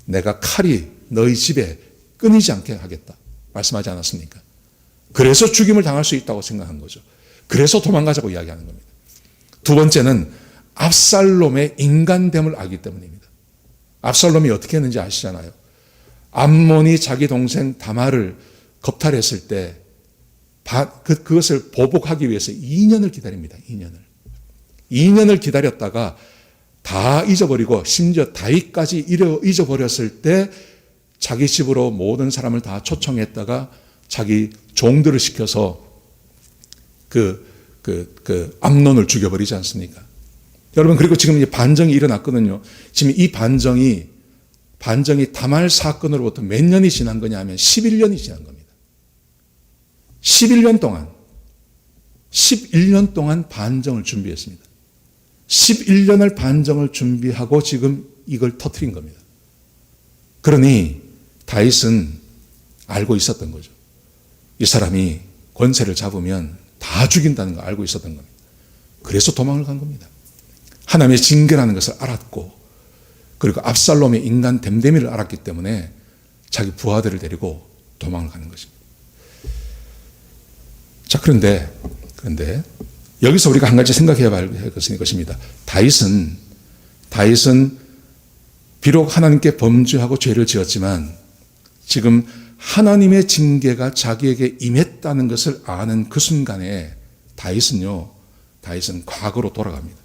내가 칼이 너희 집에 끊이지 않게 하겠다 말씀하지 않았습니까? 그래서 죽임을 당할 수 있다고 생각한 거죠. 그래서 도망가자고 이야기하는 겁니다. 두 번째는 압살롬의 인간됨을 알기 때문입니다. 압살롬이 어떻게 했는지 아시잖아요. 암몬이 자기 동생 다말을 겁탈했을 때 그것을 보복하기 위해서 2년을 기다립니다. 2년을 기다렸다가 다 잊어버리고 심지어 다윗까지 잊어버렸을 때 자기 집으로 모든 사람을 다 초청했다가 자기 종들을 시켜서 암논을 죽여버리지 않습니까? 여러분, 그리고 지금 이제 반정이 일어났거든요. 지금 이 반정이 다말 사건으로부터 몇 년이 지난 거냐 하면 11년이 지난 겁니다. 11년 동안 반정을 준비했습니다. 11년을 반정을 준비하고 지금 이걸 터뜨린 겁니다. 그러니 다윗은 알고 있었던 거죠. 이 사람이 권세를 잡으면 다 죽인다는 걸 알고 있었던 겁니다. 그래서 도망을 간 겁니다. 하나님의 징계라는 것을 알았고, 그리고 압살롬의 인간 됨됨이를 알았기 때문에 자기 부하들을 데리고 도망을 가는 것입니다. 자, 그런데 여기서 우리가 한 가지 생각해야 할 것은 이것입니다. 다윗은 비록 하나님께 범죄하고 죄를 지었지만 지금 하나님의 징계가 자기에게 임했다는 것을 아는 그 순간에 다윗은 과거로 돌아갑니다.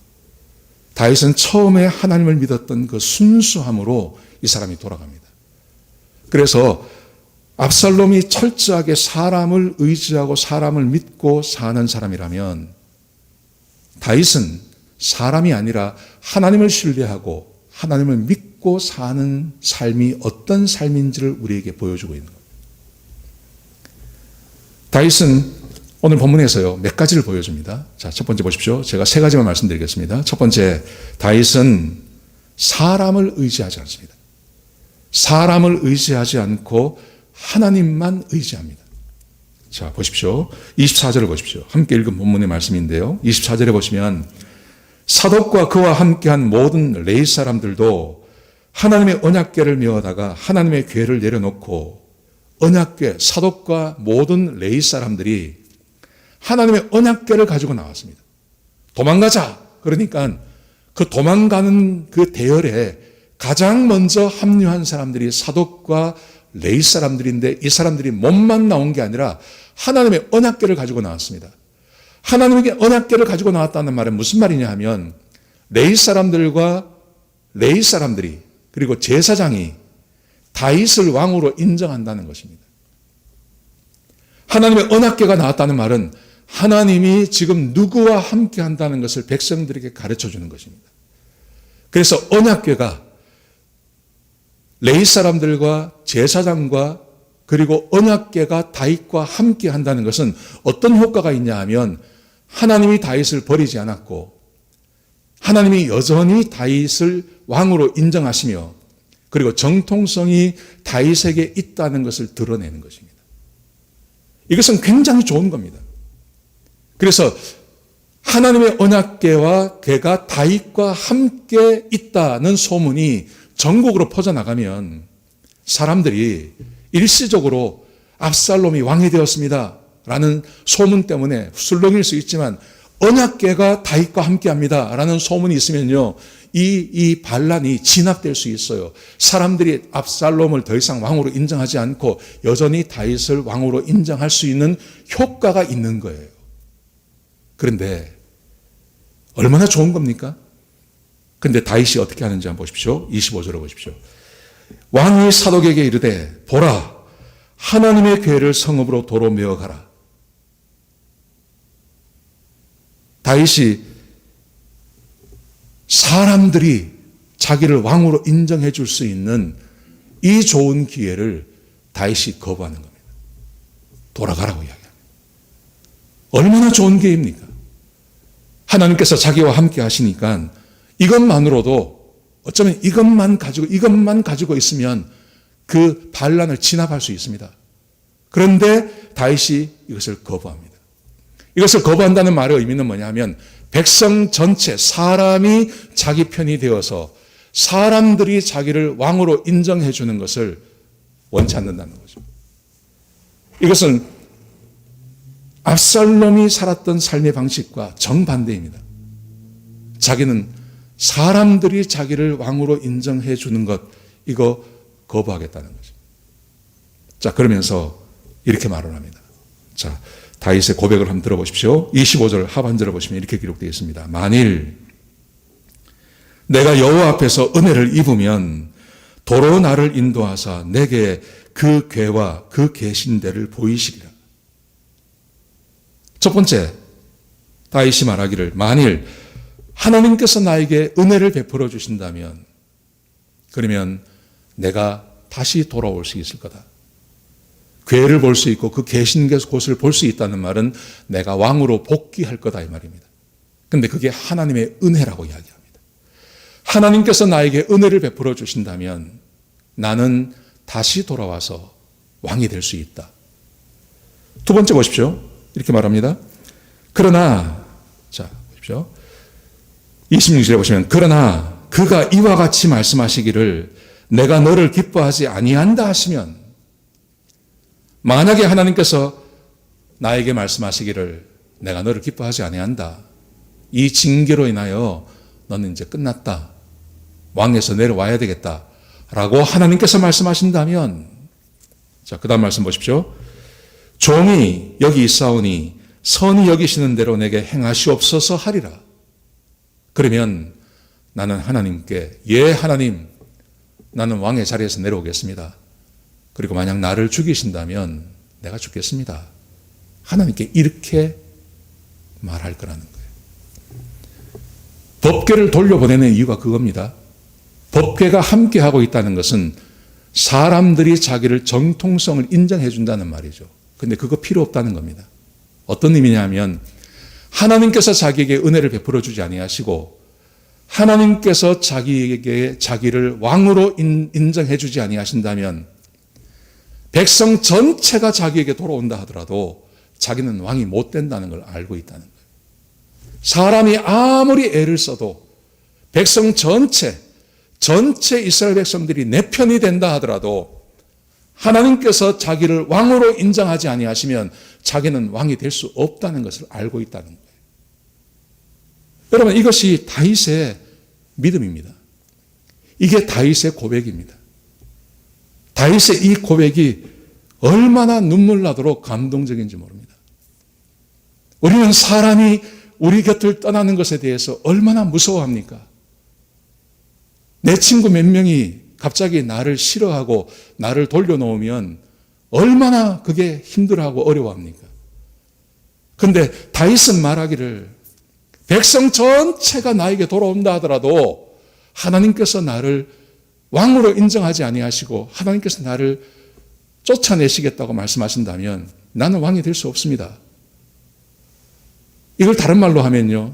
다윗은 처음에 하나님을 믿었던 그 순수함으로 이 사람이 돌아갑니다. 그래서 압살롬이 철저하게 사람을 의지하고 사람을 믿고 사는 사람이라면 다윗은 사람이 아니라 하나님을 신뢰하고 하나님을 믿고 사는 삶이 어떤 삶인지를 우리에게 보여주고 있는 겁니다. 다윗은 오늘 본문에서요, 몇 가지를 보여줍니다. 자, 첫 번째 보십시오. 제가 세 가지만 말씀드리겠습니다. 첫 번째, 다윗은 사람을 의지하지 않습니다. 사람을 의지하지 않고 하나님만 의지합니다. 자, 보십시오. 24절을 보십시오. 함께 읽은 본문의 말씀인데요. 24절에 보시면 사독과 그와 함께한 모든 레위 사람들도 하나님의 언약궤를 메어다가 하나님의 궤를 내려놓고 언약궤, 사독과 모든 레위 사람들이 하나님의 언약궤를 가지고 나왔습니다. 도망가자. 그러니까 그 도망가는 그 대열에 가장 먼저 합류한 사람들이 사독과 레위 사람들인데 이 사람들이 몸만 나온 게 아니라 하나님의 언약궤를 가지고 나왔습니다. 하나님의 언약궤를 가지고 나왔다는 말은 무슨 말이냐 하면 레위 사람들이 그리고 제사장이 다윗을 왕으로 인정한다는 것입니다. 하나님의 언약궤가 나왔다는 말은 하나님이 지금 누구와 함께 한다는 것을 백성들에게 가르쳐 주는 것입니다. 그래서 언약궤가 레위 사람들과 제사장과 그리고 언약궤가 다윗과 함께 한다는 것은 어떤 효과가 있냐 하면 하나님이 다윗을 버리지 않았고 하나님이 여전히 다윗을 왕으로 인정하시며 그리고 정통성이 다윗에게 있다는 것을 드러내는 것입니다. 이것은 굉장히 좋은 겁니다. 그래서 하나님의 언약궤와 궤가 다윗과 함께 있다는 소문이 전국으로 퍼져나가면 사람들이 일시적으로 압살롬이 왕이 되었습니다 라는 소문 때문에 술렁일 수 있지만 언약궤가 다윗과 함께합니다 라는 소문이 있으면요 이 반란이 진압될 수 있어요. 사람들이 압살롬을 더 이상 왕으로 인정하지 않고 여전히 다윗을 왕으로 인정할 수 있는 효과가 있는 거예요. 그런데 얼마나 좋은 겁니까? 근데 다윗이 어떻게 하는지 한번 보십시오. 25절을 보십시오. 왕이 사독에게 이르되 보라 하나님의 궤를 성읍으로 도로 메어가라. 다윗이 사람들이 자기를 왕으로 인정해 줄 수 있는 이 좋은 기회를 다윗이 거부하는 겁니다. 돌아가라고 이야기합니다. 얼마나 좋은 기회입니까? 하나님께서 자기와 함께 하시니까 이것만으로도 어쩌면 이것만 가지고 있으면 그 반란을 진압할 수 있습니다. 그런데 다윗이 이것을 거부합니다. 이것을 거부한다는 말의 의미는 뭐냐면 백성 전체, 사람이 자기 편이 되어서 사람들이 자기를 왕으로 인정해 주는 것을 원치 않는다는 거죠. 이것은 압살롬이 살았던 삶의 방식과 정반대입니다. 자기는 사람들이 자기를 왕으로 인정해 주는 것, 이거 거부하겠다는 거죠. 자, 그러면서 이렇게 말을 합니다. 자, 다윗의 고백을 한번 들어보십시오. 25절 하반절을 보시면 이렇게 기록되어 있습니다. 만일 내가 여호와 앞에서 은혜를 입으면 도로 나를 인도하사 내게 그 궤와 그 계신대를 보이시리라. 첫 번째, 다윗이 말하기를 만일 하나님께서 나에게 은혜를 베풀어 주신다면 그러면 내가 다시 돌아올 수 있을 거다. 궤를 볼 수 있고 그 계신 곳을 볼 수 있다는 말은 내가 왕으로 복귀할 거다 이 말입니다. 그런데 그게 하나님의 은혜라고 이야기합니다. 하나님께서 나에게 은혜를 베풀어 주신다면 나는 다시 돌아와서 왕이 될 수 있다. 두 번째 보십시오. 이렇게 말합니다. 그러나, 자, 보십시오. 26절에 보시면, 그러나 그가 이와 같이 말씀하시기를 내가 너를 기뻐하지 아니한다 하시면, 만약에 하나님께서 나에게 말씀하시기를 내가 너를 기뻐하지 아니한다. 이 징계로 인하여 너는 이제 끝났다. 왕에서 내려와야 되겠다. 라고 하나님께서 말씀하신다면, 자, 그 다음 말씀 보십시오. 종이 여기 있사오니 선히 여기시는 대로 내게 행하시옵소서 하리라. 그러면 나는 하나님께, 예, 하나님, 나는 왕의 자리에서 내려오겠습니다. 그리고 만약 나를 죽이신다면 내가 죽겠습니다. 하나님께 이렇게 말할 거라는 거예요. 법궤를 돌려보내는 이유가 그겁니다. 법궤가 함께하고 있다는 것은 사람들이 자기를 정통성을 인정해 준다는 말이죠. 근데 그거 필요 없다는 겁니다. 어떤 의미냐면 하나님께서 자기에게 은혜를 베풀어 주지 아니하시고 하나님께서 자기에게 자기를 왕으로 인정해 주지 아니하신다면 백성 전체가 자기에게 돌아온다 하더라도 자기는 왕이 못 된다는 걸 알고 있다는 거예요. 사람이 아무리 애를 써도 백성 전체 이스라엘 백성들이 내 편이 된다 하더라도 하나님께서 자기를 왕으로 인정하지 아니하시면 자기는 왕이 될 수 없다는 것을 알고 있다는 거예요. 여러분, 이것이 다윗의 믿음입니다. 이게 다윗의 고백입니다. 다윗의 이 고백이 얼마나 눈물 나도록 감동적인지 모릅니다. 우리는 사람이 우리 곁을 떠나는 것에 대해서 얼마나 무서워합니까? 내 친구 몇 명이 갑자기 나를 싫어하고 나를 돌려놓으면 얼마나 그게 힘들어하고 어려워합니까? 그런데 다윗은 말하기를 백성 전체가 나에게 돌아온다 하더라도 하나님께서 나를 왕으로 인정하지 아니하시고 하나님께서 나를 쫓아내시겠다고 말씀하신다면 나는 왕이 될 수 없습니다. 이걸 다른 말로 하면요,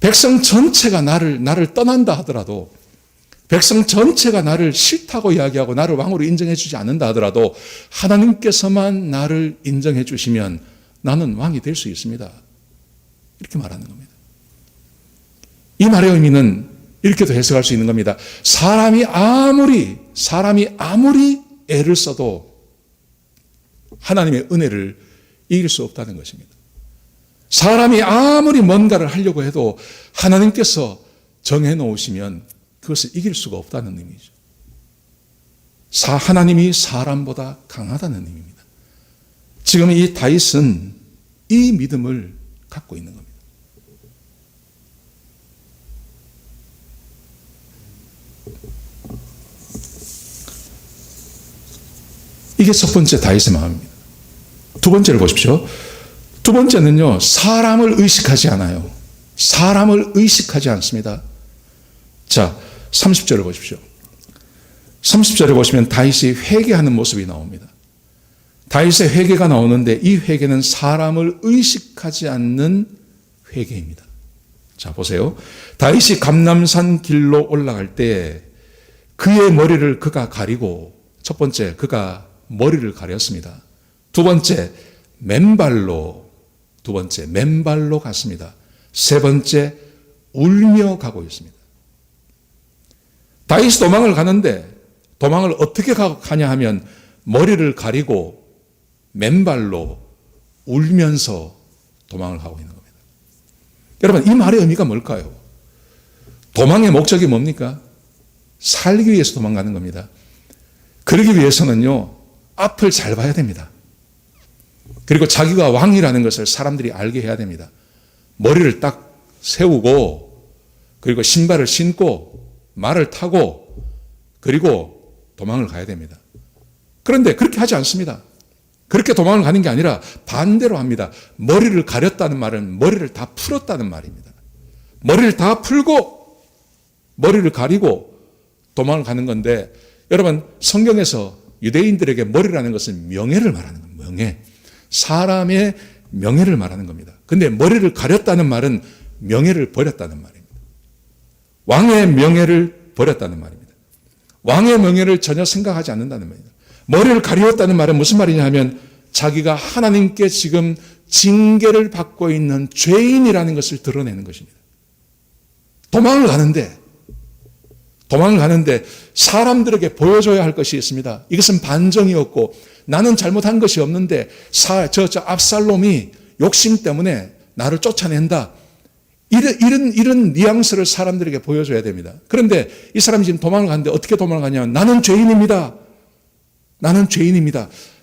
백성 전체가 나를 떠난다 하더라도, 백성 전체가 나를 싫다고 이야기하고 나를 왕으로 인정해 주지 않는다 하더라도 하나님께서만 나를 인정해 주시면 나는 왕이 될 수 있습니다. 이렇게 말하는 겁니다. 이 말의 의미는 이렇게도 해석할 수 있는 겁니다. 사람이 아무리 애를 써도 하나님의 은혜를 이길 수 없다는 것입니다. 사람이 아무리 뭔가를 하려고 해도 하나님께서 정해놓으시면 그것을 이길 수가 없다는 의미죠. 하나님이 사람보다 강하다는 의미입니다. 지금 이 다윗은 이 믿음을 갖고 있는 겁니다. 이게 첫 번째 다윗의 마음입니다. 두 번째를 보십시오. 두 번째는요, 사람을 의식하지 않아요. 사람을 의식하지 않습니다. 자, 30절을 보십시오. 30절에 보시면 다윗이 회개하는 모습이 나옵니다. 다윗의 회개가 나오는데 이 회개는 사람을 의식하지 않는 회개입니다. 자, 보세요. 다윗이 감람산 길로 올라갈 때 그의 머리를 그가 가리고 첫 번째, 그가 머리를 가렸습니다. 두 번째, 맨발로 갔습니다. 세 번째, 울며 가고 있습니다. 다윗이 도망을 가는데 도망을 어떻게 가냐 하면 머리를 가리고 맨발로 울면서 도망을 가고 있는 겁니다. 여러분, 이 말의 의미가 뭘까요? 도망의 목적이 뭡니까? 살기 위해서 도망가는 겁니다. 그러기 위해서는요, 앞을 잘 봐야 됩니다. 그리고 자기가 왕이라는 것을 사람들이 알게 해야 됩니다. 머리를 딱 세우고, 그리고 신발을 신고, 말을 타고, 그리고 도망을 가야 됩니다. 그런데 그렇게 하지 않습니다. 그렇게 도망을 가는 게 아니라 반대로 합니다. 머리를 가렸다는 말은 머리를 다 풀었다는 말입니다. 머리를 다 풀고, 머리를 가리고 도망을 가는 건데, 여러분, 성경에서 유대인들에게 머리라는 것은 명예를 말하는 겁니다. 명예. 사람의 명예를 말하는 겁니다. 근데 머리를 가렸다는 말은 명예를 버렸다는 말입니다. 왕의 명예를 버렸다는 말입니다. 왕의 명예를 전혀 생각하지 않는다는 말입니다. 머리를 가리웠다는 말은 무슨 말이냐 하면 자기가 하나님께 지금 징계를 받고 있는 죄인이라는 것을 드러내는 것입니다. 도망을 가는데 사람들에게 보여줘야 할 것이 있습니다. 이것은 반정이었고 나는 잘못한 것이 없는데 저 압살롬이 욕심 때문에 나를 쫓아낸다. 이런 뉘앙스를 사람들에게 보여줘야 됩니다. 그런데 이 사람이 지금 도망을 가는데 어떻게 도망을 가냐면 나는 죄인입니다.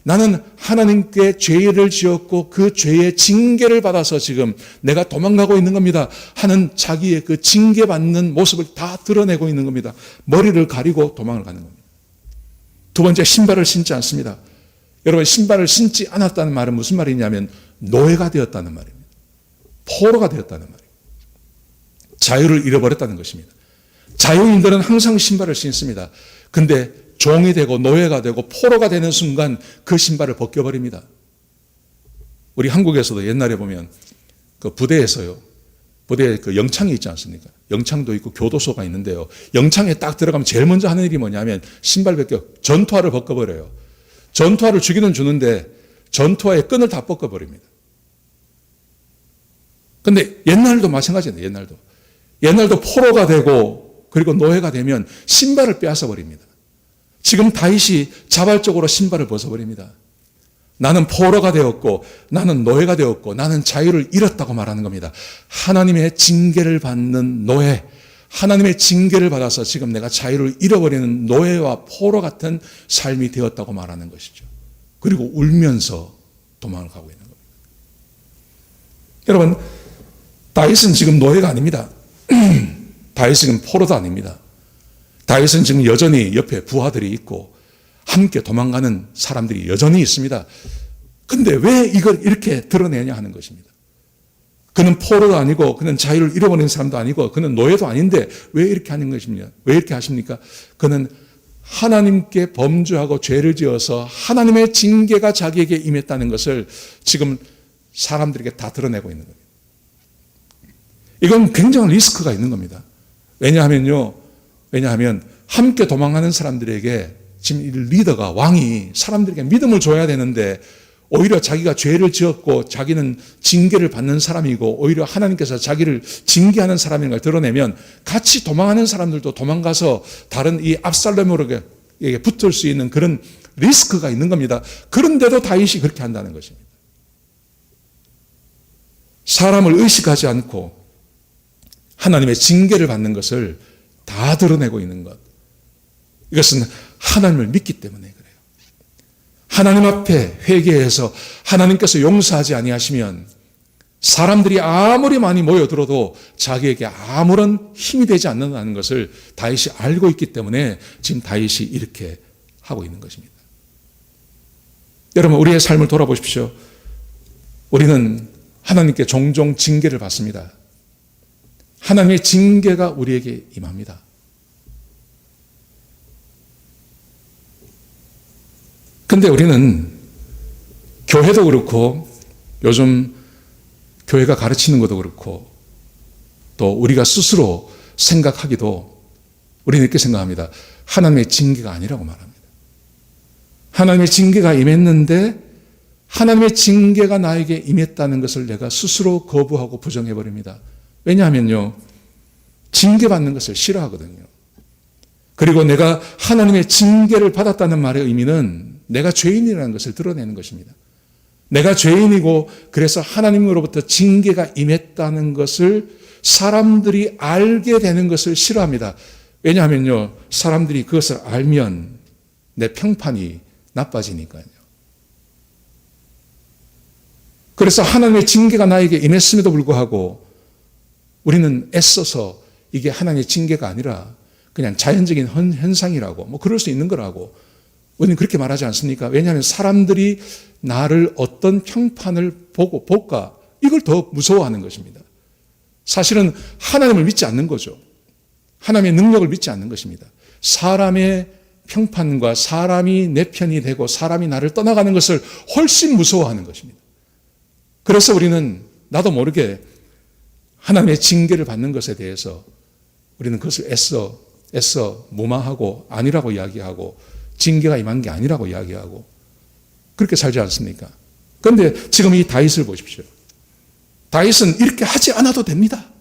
나는 하나님께 죄를 지었고 그 죄의 징계를 받아서 지금 내가 도망가고 있는 겁니다 하는 자기의 그 징계받는 모습을 다 드러내고 있는 겁니다. 머리를 가리고 도망을 가는 겁니다. 두 번째, 신발을 신지 않습니다. 여러분, 신발을 신지 않았다는 말은 무슨 말이냐면 노예가 되었다는 말입니다. 포로가 되었다는 말입니다. 자유를 잃어버렸다는 것입니다. 자유인들은 항상 신발을 신습니다. 근데 종이 되고 노예가 되고 포로가 되는 순간 그 신발을 벗겨버립니다. 우리 한국에서도 옛날에 보면 그 부대에 그 영창이 있지 않습니까? 영창도 있고 교도소가 있는데요. 영창에 딱 들어가면 제일 먼저 하는 일이 뭐냐면 신발 벗겨, 전투화를 벗겨버려요. 전투화를 주기는 주는데 전투화의 끈을 다 벗겨버립니다. 근데 옛날도 마찬가지예요. 옛날도 포로가 되고 그리고 노예가 되면 신발을 빼앗아 버립니다. 지금 다윗이 자발적으로 신발을 벗어버립니다. 나는 포로가 되었고 나는 노예가 되었고 나는 자유를 잃었다고 말하는 겁니다. 하나님의 징계를 받는 노예, 하나님의 징계를 받아서 지금 내가 자유를 잃어버리는 노예와 포로 같은 삶이 되었다고 말하는 것이죠. 그리고 울면서 도망을 가고 있는 겁니다. 여러분, 다윗은 지금 노예가 아닙니다. 다윗은 포로도 아닙니다. 다윗은 지금 여전히 옆에 부하들이 있고 함께 도망가는 사람들이 여전히 있습니다. 근데 왜 이걸 이렇게 드러내냐 하는 것입니다. 그는 포로도 아니고 그는 자유를 잃어버린 사람도 아니고 그는 노예도 아닌데 왜 이렇게 하는 것입니까? 왜 이렇게 하십니까? 그는 하나님께 범죄하고 죄를 지어서 하나님의 징계가 자기에게 임했다는 것을 지금 사람들에게 다 드러내고 있는 겁니다. 이건 굉장한 리스크가 있는 겁니다. 왜냐하면 함께 도망가는 사람들에게 지금 이 리더가, 왕이 사람들에게 믿음을 줘야 되는데 오히려 자기가 죄를 지었고 자기는 징계를 받는 사람이고 오히려 하나님께서 자기를 징계하는 사람인 걸 드러내면 같이 도망하는 사람들도 도망가서 다른 이 압살롬에게 붙을 수 있는 그런 리스크가 있는 겁니다. 그런데도 다윗이 그렇게 한다는 것입니다. 사람을 의식하지 않고 하나님의 징계를 받는 것을 다 드러내고 있는 것. 이것은 하나님을 믿기 때문에 그래요. 하나님 앞에 회개해서 하나님께서 용서하지 아니하시면 사람들이 아무리 많이 모여들어도 자기에게 아무런 힘이 되지 않는다는 것을 다윗이 알고 있기 때문에 지금 다윗이 이렇게 하고 있는 것입니다. 여러분, 우리의 삶을 돌아보십시오. 우리는 하나님께 종종 징계를 받습니다. 하나님의 징계가 우리에게 임합니다. 근데 우리는 교회도 그렇고 요즘 교회가 가르치는 것도 그렇고 또 우리가 스스로 생각하기도 우리는 이렇게 생각합니다. 하나님의 징계가 아니라고 말합니다. 하나님의 징계가 임했는데 하나님의 징계가 나에게 임했다는 것을 내가 스스로 거부하고 부정해버립니다. 왜냐하면요, 징계받는 것을 싫어하거든요. 그리고 내가 하나님의 징계를 받았다는 말의 의미는 내가 죄인이라는 것을 드러내는 것입니다. 내가 죄인이고 그래서 하나님으로부터 징계가 임했다는 것을 사람들이 알게 되는 것을 싫어합니다. 왜냐하면요, 사람들이 그것을 알면 내 평판이 나빠지니까요. 그래서 하나님의 징계가 나에게 임했음에도 불구하고 우리는 애써서 이게 하나님의 징계가 아니라 그냥 자연적인 현상이라고, 뭐 그럴 수 있는 거라고 우리는 그렇게 말하지 않습니까? 왜냐하면 사람들이 나를 어떤 평판을 볼까, 이걸 더 무서워하는 것입니다. 사실은 하나님을 믿지 않는 거죠. 하나님의 능력을 믿지 않는 것입니다. 사람의 평판과 사람이 내 편이 되고 사람이 나를 떠나가는 것을 훨씬 무서워하는 것입니다. 그래서 우리는 나도 모르게 하나님의 징계를 받는 것에 대해서 우리는 그것을 애써 무마하고 아니라고 이야기하고 징계가 임한 게 아니라고 이야기하고 그렇게 살지 않습니까? 그런데 지금 이 다윗을 보십시오. 다윗은 이렇게 하지 않아도 됩니다.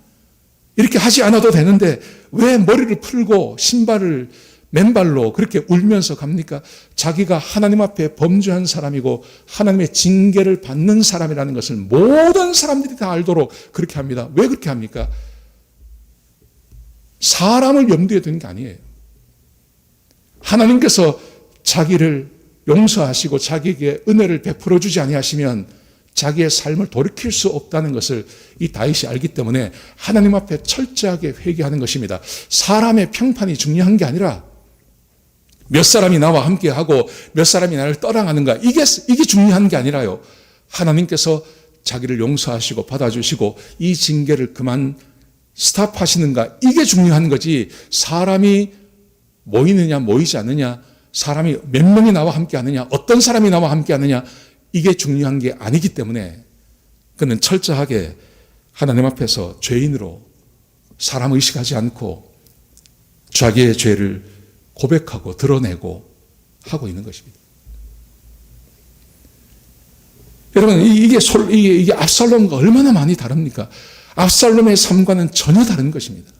이렇게 하지 않아도 되는데 왜 머리를 풀고 신발을 맨발로 그렇게 울면서 갑니까? 자기가 하나님 앞에 범죄한 사람이고 하나님의 징계를 받는 사람이라는 것을 모든 사람들이 다 알도록 그렇게 합니다. 왜 그렇게 합니까? 사람을 염두에 두는 게 아니에요. 하나님께서 자기를 용서하시고 자기에게 은혜를 베풀어 주지 아니하시면 자기의 삶을 돌이킬 수 없다는 것을 이 다윗이 알기 때문에 하나님 앞에 철저하게 회개하는 것입니다. 사람의 평판이 중요한 게 아니라 몇 사람이 나와 함께하고 몇 사람이 나를 떠나가는가, 이게 중요한 게 아니라요, 하나님께서 자기를 용서하시고 받아주시고 이 징계를 그만 스탑하시는가, 이게 중요한 거지. 사람이 모이느냐 모이지 않느냐, 사람이 몇 명이 나와 함께하느냐, 어떤 사람이 나와 함께하느냐, 이게 중요한 게 아니기 때문에 그는 철저하게 하나님 앞에서 죄인으로 사람 의식하지 않고 자기의 죄를 고백하고 드러내고 하고 있는 것입니다. 여러분, 이게 압살롬과 얼마나 많이 다릅니까? 압살롬의 삶과는 전혀 다른 것입니다.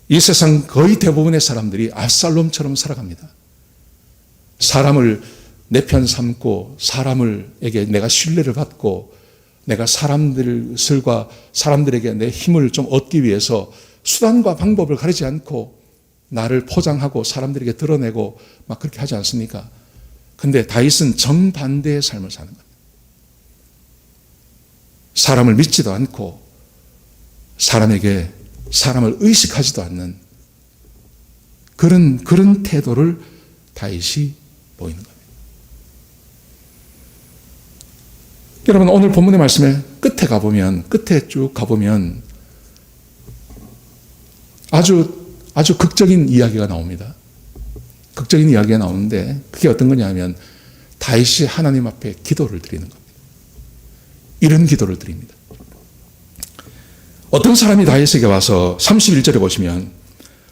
이 세상 거의 대부분의 사람들이 압살롬처럼 살아갑니다. 사람을 내 편 삼고 사람에게 내가 신뢰를 받고 내가 사람들에게 내 힘을 좀 얻기 위해서 수단과 방법을 가리지 않고 나를 포장하고 사람들에게 드러내고 막 그렇게 하지 않습니까? 근데 다윗은 정반대의 삶을 사는 겁니다. 사람을 믿지도 않고 사람을 의식하지도 않는 그런 태도를 다윗이 보이는 겁니다. 여러분, 오늘 본문의 말씀의 끝에 쭉 가보면 아주 극적인 이야기가 나옵니다. 극적인 이야기가 나오는데 그게 어떤 거냐면 다윗이 하나님 앞에 기도를 드리는 겁니다. 이런 기도를 드립니다. 어떤 사람이 다윗에게 와서 31절에 보시면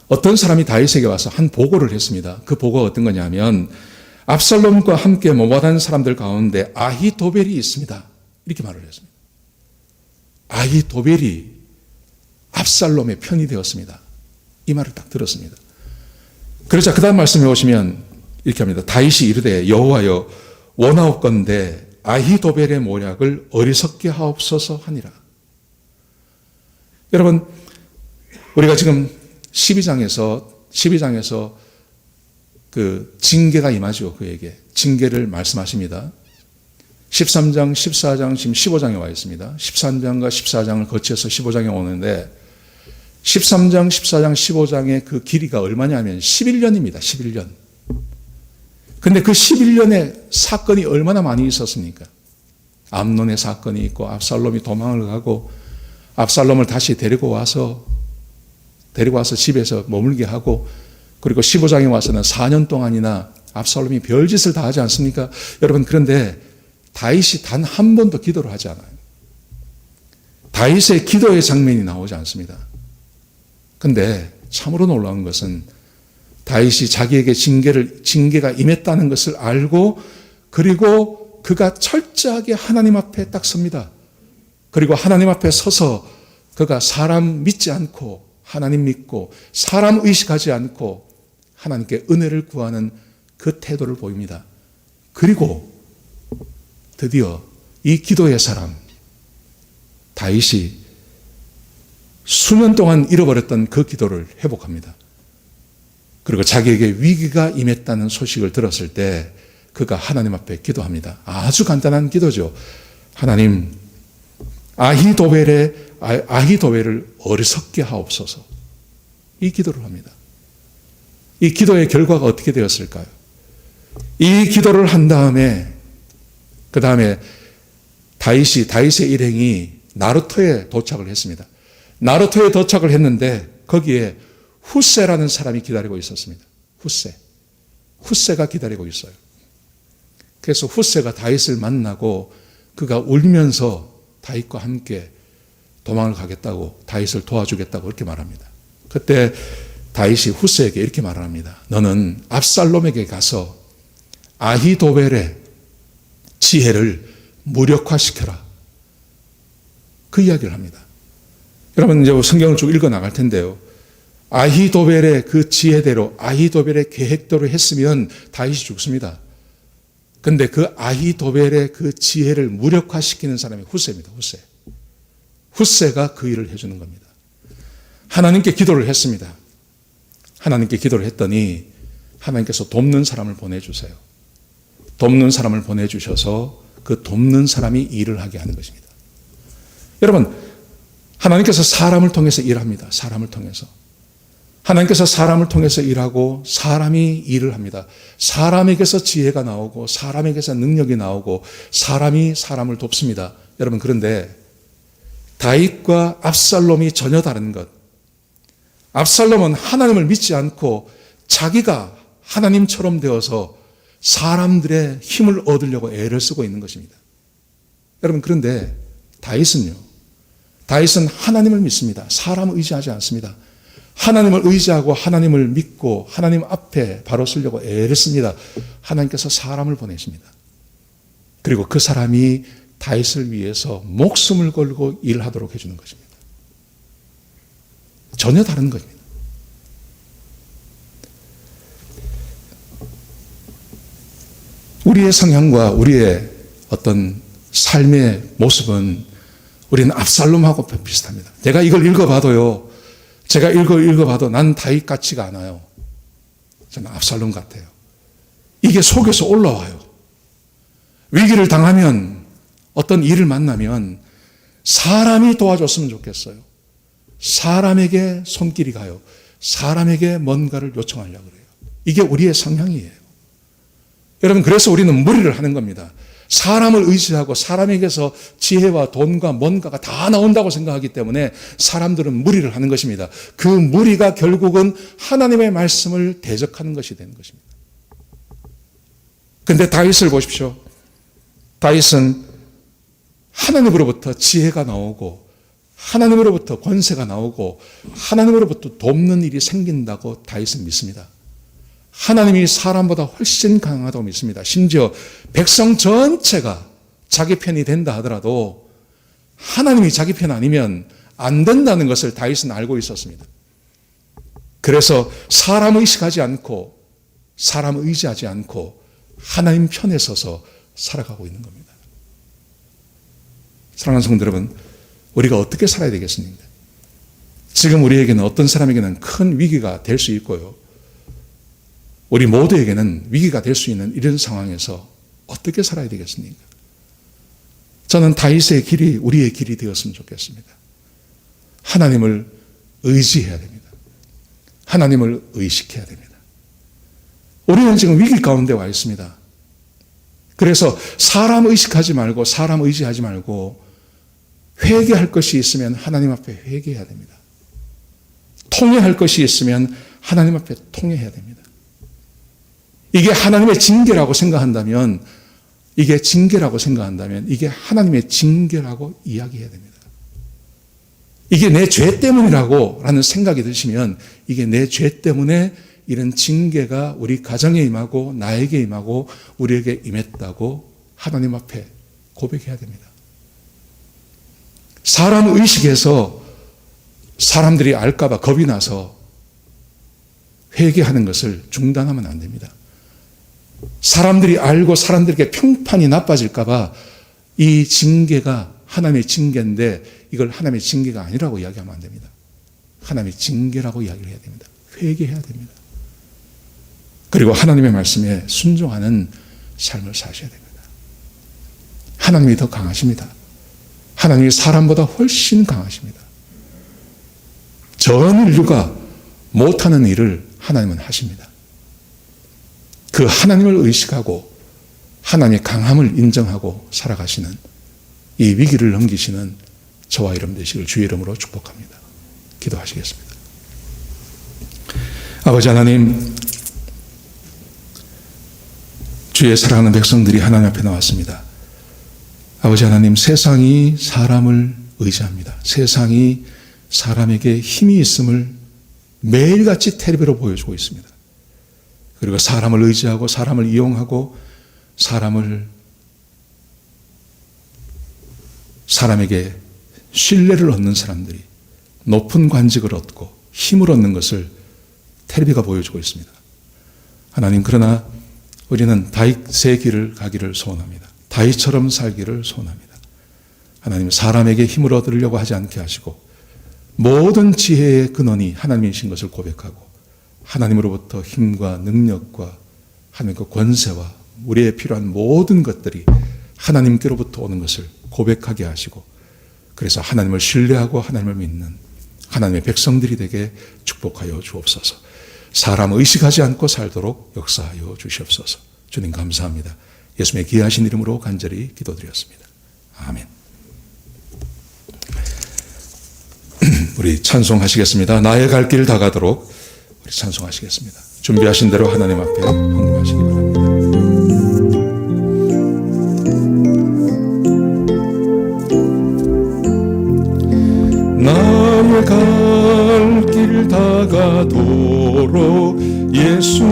어떤 사람이 다윗에게 와서 한 보고를 했습니다. 그 보고가 어떤 거냐면 압살롬과 함께 모바단 사람들 가운데 아히도벨이 있습니다. 이렇게 말을 했습니다. 아히도벨이 압살롬의 편이 되었습니다. 이 말을 딱 들었습니다. 그러자 그 다음 말씀해 보시면 이렇게 합니다. 다윗이 이르되 여호와여 원하옵건대 아히도벨의 모략을 어리석게 하옵소서 하니라. 여러분, 우리가 지금 12장에서 그 징계가 임하죠. 그에게 징계를 말씀하십니다. 13장, 14장, 지금 15장에 와 있습니다. 13장과 14장을 거쳐서 15장에 오는데 13장, 14장, 15장의 그 길이가 얼마냐면 11년입니다. 11년. 근데 그 11년의 사건이 얼마나 많이 있었습니까? 암논의 사건이 있고 압살롬이 도망을 가고 압살롬을 다시 데리고 와서 집에서 머물게 하고 그리고 15장에 와서는 4년 동안이나 압살롬이 별짓을 다 하지 않습니까? 여러분, 그런데 다윗이 단 한 번도 기도를 하지 않아요. 다윗의 기도의 장면이 나오지 않습니다. 근데 참으로 놀라운 것은 다윗이 자기에게 징계가 임했다는 것을 알고 그리고 그가 철저하게 하나님 앞에 딱 섭니다. 그리고 하나님 앞에 서서 그가 사람 믿지 않고 하나님 믿고 사람 의식하지 않고 하나님께 은혜를 구하는 그 태도를 보입니다. 그리고 드디어 이 기도의 사람 다윗이 수년 동안 잃어버렸던 그 기도를 회복합니다. 그리고 자기에게 위기가 임했다는 소식을 들었을 때 그가 하나님 앞에 기도합니다. 아주 간단한 기도죠. 하나님, 아히도벨을 어리석게 하옵소서. 이 기도를 합니다. 이 기도의 결과가 어떻게 되었을까요? 이 기도를 한 다음에 그 다음에 다윗의 일행이 나루토에 도착을 했습니다. 나루토에 도착을 했는데 거기에 후세라는 사람이 기다리고 있었습니다. 후세가 기다리고 있어요. 그래서 후세가 다윗을 만나고 그가 울면서 다윗과 함께 도망을 가겠다고 다윗을 도와주겠다고 그렇게 말합니다. 그때 다윗이 후세에게 이렇게 말을 합니다. 너는 압살롬에게 가서 아히도벨의 지혜를 무력화시켜라. 그 이야기를 합니다. 여러분 이제 성경을 쭉 읽어 나갈 텐데요. 아히도벨의 그 지혜대로 아히도벨의 계획대로 했으면 다윗이 죽습니다. 근데 그 아히도벨의 그 지혜를 무력화시키는 사람이 후세입니다. 후세가 그 일을 해주는 겁니다. 하나님께 기도를 했습니다. 하나님께 기도를 했더니 하나님께서 돕는 사람을 보내주세요. 돕는 사람을 보내주셔서 그 돕는 사람이 일을 하게 하는 것입니다. 여러분, 하나님께서 사람을 통해서 일합니다. 사람을 통해서. 하나님께서 사람을 통해서 일하고 사람이 일을 합니다. 사람에게서 지혜가 나오고 사람에게서 능력이 나오고 사람이 사람을 돕습니다. 여러분, 그런데 다윗과 압살롬이 전혀 다른 것. 압살롬은 하나님을 믿지 않고 자기가 하나님처럼 되어서 사람들의 힘을 얻으려고 애를 쓰고 있는 것입니다. 여러분, 그런데 다윗은 하나님을 믿습니다. 사람을 의지하지 않습니다. 하나님을 의지하고 하나님을 믿고 하나님 앞에 바로 서려고 애를 씁니다. 하나님께서 사람을 보내십니다. 그리고 그 사람이 다윗을 위해서 목숨을 걸고 일하도록 해주는 것입니다. 전혀 다른 것입니다. 우리의 성향과 우리의 어떤 삶의 모습은 우리는 압살롬하고 비슷합니다. 내가 이걸 읽어봐도요, 제가 읽어봐도 난 다윗 같지가 않아요. 저는 압살롬 같아요. 이게 속에서 올라와요. 위기를 당하면 어떤 일을 만나면 사람이 도와줬으면 좋겠어요. 사람에게 손길이 가요. 사람에게 뭔가를 요청하려고 그래요. 이게 우리의 성향이에요. 여러분, 그래서 우리는 무리를 하는 겁니다. 사람을 의지하고 사람에게서 지혜와 돈과 뭔가가 다 나온다고 생각하기 때문에 사람들은 무리를 하는 것입니다. 그 무리가 결국은 하나님의 말씀을 대적하는 것이 되는 것입니다. 그런데 다윗을 보십시오. 다윗은 하나님으로부터 지혜가 나오고 하나님으로부터 권세가 나오고 하나님으로부터 돕는 일이 생긴다고 다윗은 믿습니다. 하나님이 사람보다 훨씬 강하다고 믿습니다. 심지어 백성 전체가 자기 편이 된다 하더라도 하나님이 자기 편 아니면 안 된다는 것을 다윗은 알고 있었습니다. 그래서 사람 의식하지 않고 사람 의지하지 않고 하나님 편에 서서 살아가고 있는 겁니다. 사랑하는 성도 여러분, 우리가 어떻게 살아야 되겠습니까? 지금 우리에게는 어떤 사람에게는 큰 위기가 될 수 있고요. 우리 모두에게는 위기가 될 수 있는 이런 상황에서 어떻게 살아야 되겠습니까? 저는 다윗의 길이 우리의 길이 되었으면 좋겠습니다. 하나님을 의지해야 됩니다. 하나님을 의식해야 됩니다. 우리는 지금 위기 가운데 와 있습니다. 그래서 사람 의식하지 말고 사람 의지하지 말고 회개할 것이 있으면 하나님 앞에 회개해야 됩니다. 통회할 것이 있으면 하나님 앞에 통회해야 됩니다. 이게 하나님의 징계라고 생각한다면 이게 하나님의 징계라고 이야기해야 됩니다. 이게 내 죄 때문이라고 라는 생각이 드시면 이게 내 죄 때문에 이런 징계가 우리 가정에 임하고 나에게 임하고 우리에게 임했다고 하나님 앞에 고백해야 됩니다. 사람 의식에서 사람들이 알까봐 겁이 나서 회개하는 것을 중단하면 안 됩니다. 사람들이 알고 사람들에게 평판이 나빠질까봐 이 징계가 하나님의 징계인데 이걸 하나님의 징계가 아니라고 이야기하면 안 됩니다. 하나님의 징계라고 이야기를 해야 됩니다. 회개해야 됩니다. 그리고 하나님의 말씀에 순종하는 삶을 사셔야 됩니다. 하나님이 더 강하십니다. 하나님이 사람보다 훨씬 강하십니다. 전 인류가 못하는 일을 하나님은 하십니다. 그 하나님을 의식하고 하나님의 강함을 인정하고 살아가시는 이 위기를 넘기시는 저와 여러분 되시길 주의 이름으로 축복합니다. 기도하시겠습니다. 아버지 하나님, 주의 사랑하는 백성들이 하나님 앞에 나왔습니다. 아버지 하나님, 세상이 사람을 의지합니다. 세상이 사람에게 힘이 있음을 매일같이 텔레비로 보여주고 있습니다. 그리고 사람을 의지하고 사람을 이용하고 사람에게 신뢰를 얻는 사람들이 높은 관직을 얻고 힘을 얻는 것을 텔레비가 보여주고 있습니다. 하나님, 그러나 우리는 다윗의 길을 가기를 소원합니다. 다윗처럼 살기를 소원합니다. 하나님, 사람에게 힘을 얻으려고 하지 않게 하시고 모든 지혜의 근원이 하나님이신 것을 고백하고 하나님으로부터 힘과 능력과 하나님의 권세와 우리의 필요한 모든 것들이 하나님께로부터 오는 것을 고백하게 하시고 그래서 하나님을 신뢰하고 하나님을 믿는 하나님의 백성들이 되게 축복하여 주옵소서. 사람 의식하지 않고 살도록 역사하여 주시옵소서. 주님 감사합니다. 예수님의 귀하신 이름으로 간절히 기도드렸습니다. 아멘. 우리 찬송하시겠습니다. 나의 갈 길 다 가도록 우리 찬송하시겠습니다. 준비하신 대로 하나님 앞에 헌금하시기 바랍니다. 나의 갈 길 다 가도록 예수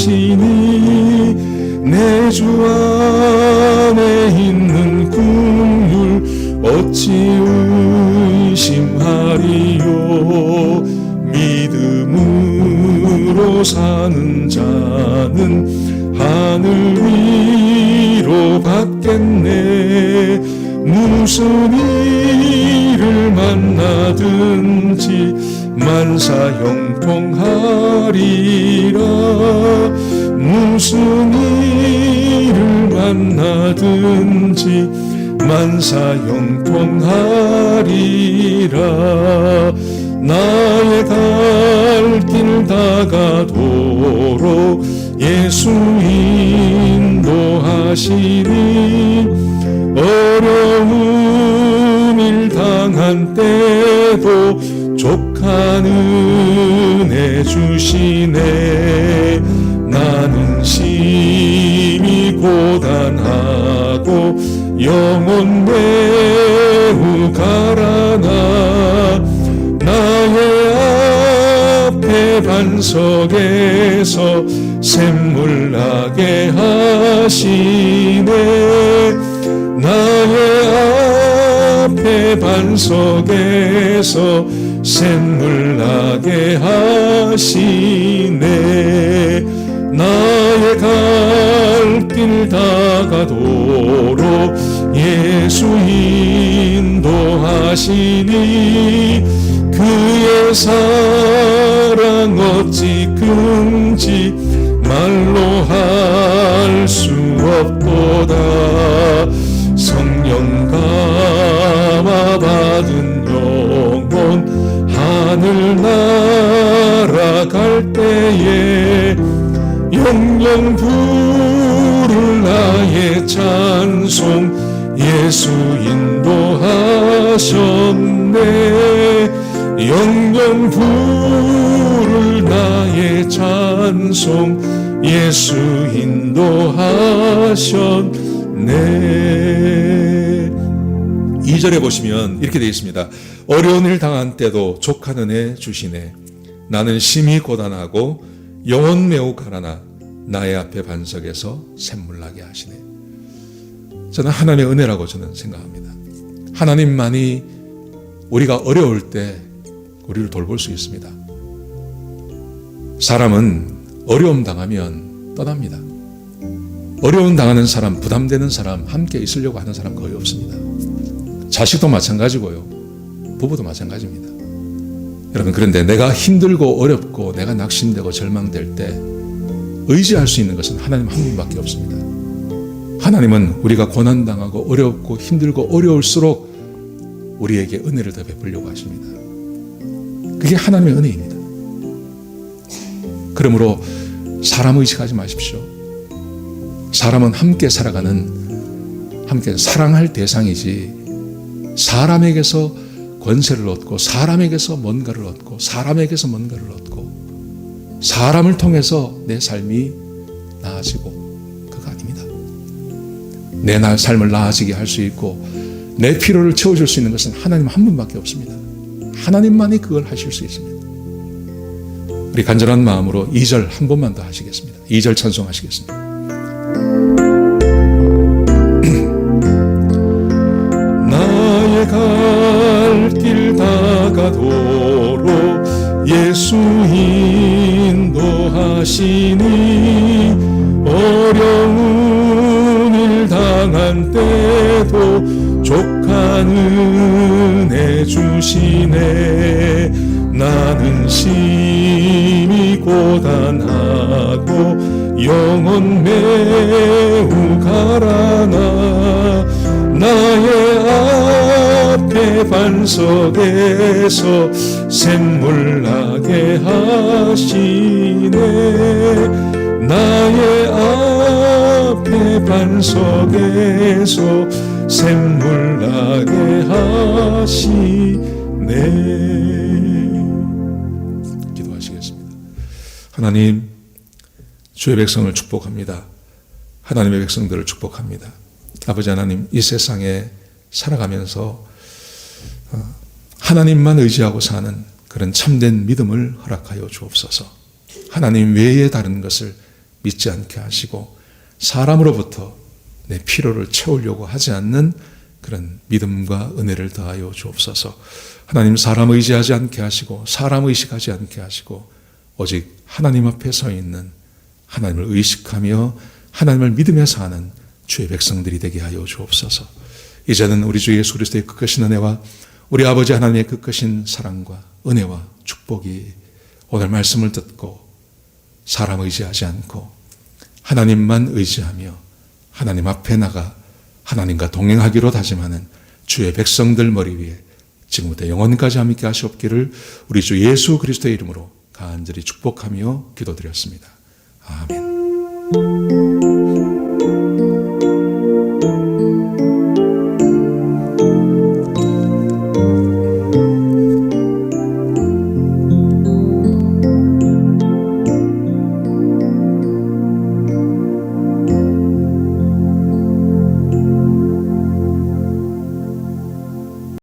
인도하시니 내 주 안에 있는 국률 어찌 의심하리요. 믿음으로 사는 자는 하늘 위로 받겠네. 무슨 일을 만나든지 만사 형통하리라. 무슨 일을 만나든지 만사 형통하리라. 나의 갈 길 다 가도록 예수 인도하시니 어려운 일 당한 때도 족한 은혜 주시네. 나는 심히 고단하고 영혼 매우 가라나 나의 앞에 반석에서 샘물 나게 하시네. 나의 앞에 반석에서 샘물 나게 하시네. 나의 갈 길 다 가도록 예수 인도하시니 그의 사랑 어찌 큰지 말로 할 수 없도다. 성령 감화 받은 영혼 하늘 날아갈 때에 영영 부를 나의 찬송 예수 인도하셨네. 영영 부를 나의 찬송 예수 인도하셨네. 2절에 보시면 이렇게 되어 있습니다. 어려운 일 당한 때도 족한 은혜 주시네. 나는 심히 고단하고 영혼 매우 가라나 나의 앞에 반석에서 샘물 나게 하시네. 저는 하나님의 은혜라고 저는 생각합니다. 하나님만이 우리가 어려울 때 우리를 돌볼 수 있습니다. 사람은 어려움 당하면 떠납니다. 어려움 당하는 사람, 부담되는 사람, 함께 있으려고 하는 사람 거의 없습니다. 자식도 마찬가지고요. 부부도 마찬가지입니다. 여러분, 그런데 내가 힘들고 어렵고 내가 낙심되고 절망될 때 의지할 수 있는 것은 하나님 한 분밖에 없습니다. 하나님은 우리가 고난당하고 어렵고 힘들고 어려울수록 우리에게 은혜를 더 베풀려고 하십니다. 그게 하나님의 은혜입니다. 그러므로 사람 의식하지 마십시오. 사람은 함께 살아가는, 함께 사랑할 대상이지 사람에게서 권세를 얻고 사람에게서 뭔가를 얻고 사람에게서 뭔가를 얻고 사람을 통해서 내 삶이 나아지고 그거 아닙니다. 내 삶을 나아지게 할 수 있고 내 필요를 채워줄 수 있는 것은 하나님 한 분밖에 없습니다. 하나님만이 그걸 하실 수 있습니다. 우리 간절한 마음으로 2절 한 번만 더 하시겠습니다. 2절 찬송하시겠습니다. 나의 갈 길 다가도록 예수 인도하시니 어려운 일 당한 때도 족한 은혜 주시네. 나는 심히 고단하고 영혼 매우 가라나 나의 앞에 반석에서 샘물 나게 하시네. 나의 앞에 반석에서 샘물 나게 하시네. 기도하시겠습니다. 하나님, 주의 백성을 축복합니다. 하나님의 백성들을 축복합니다. 아버지 하나님, 이 세상에 살아가면서 하나님만 의지하고 사는 그런 참된 믿음을 허락하여 주옵소서. 하나님 외에 다른 것을 믿지 않게 하시고 사람으로부터 내 필요를 채우려고 하지 않는 그런 믿음과 은혜를 더하여 주옵소서. 하나님, 사람 의지하지 않게 하시고 사람 의식하지 않게 하시고 오직 하나님 앞에 서 있는 하나님을 의식하며 하나님을 믿으며 사는 주의 백성들이 되게 하여 주옵소서. 이제는 우리 주 예수 그리스도의 그 크신 은혜와 우리 아버지 하나님의 그 크신 사랑과 은혜와 축복이 오늘 말씀을 듣고 사람 의지하지 않고 하나님만 의지하며 하나님 앞에 나가 하나님과 동행하기로 다짐하는 주의 백성들 머리 위에 지금부터 영원까지 함께 하시옵기를 우리 주 예수 그리스도의 이름으로 간절히 축복하며 기도드렸습니다. 아멘.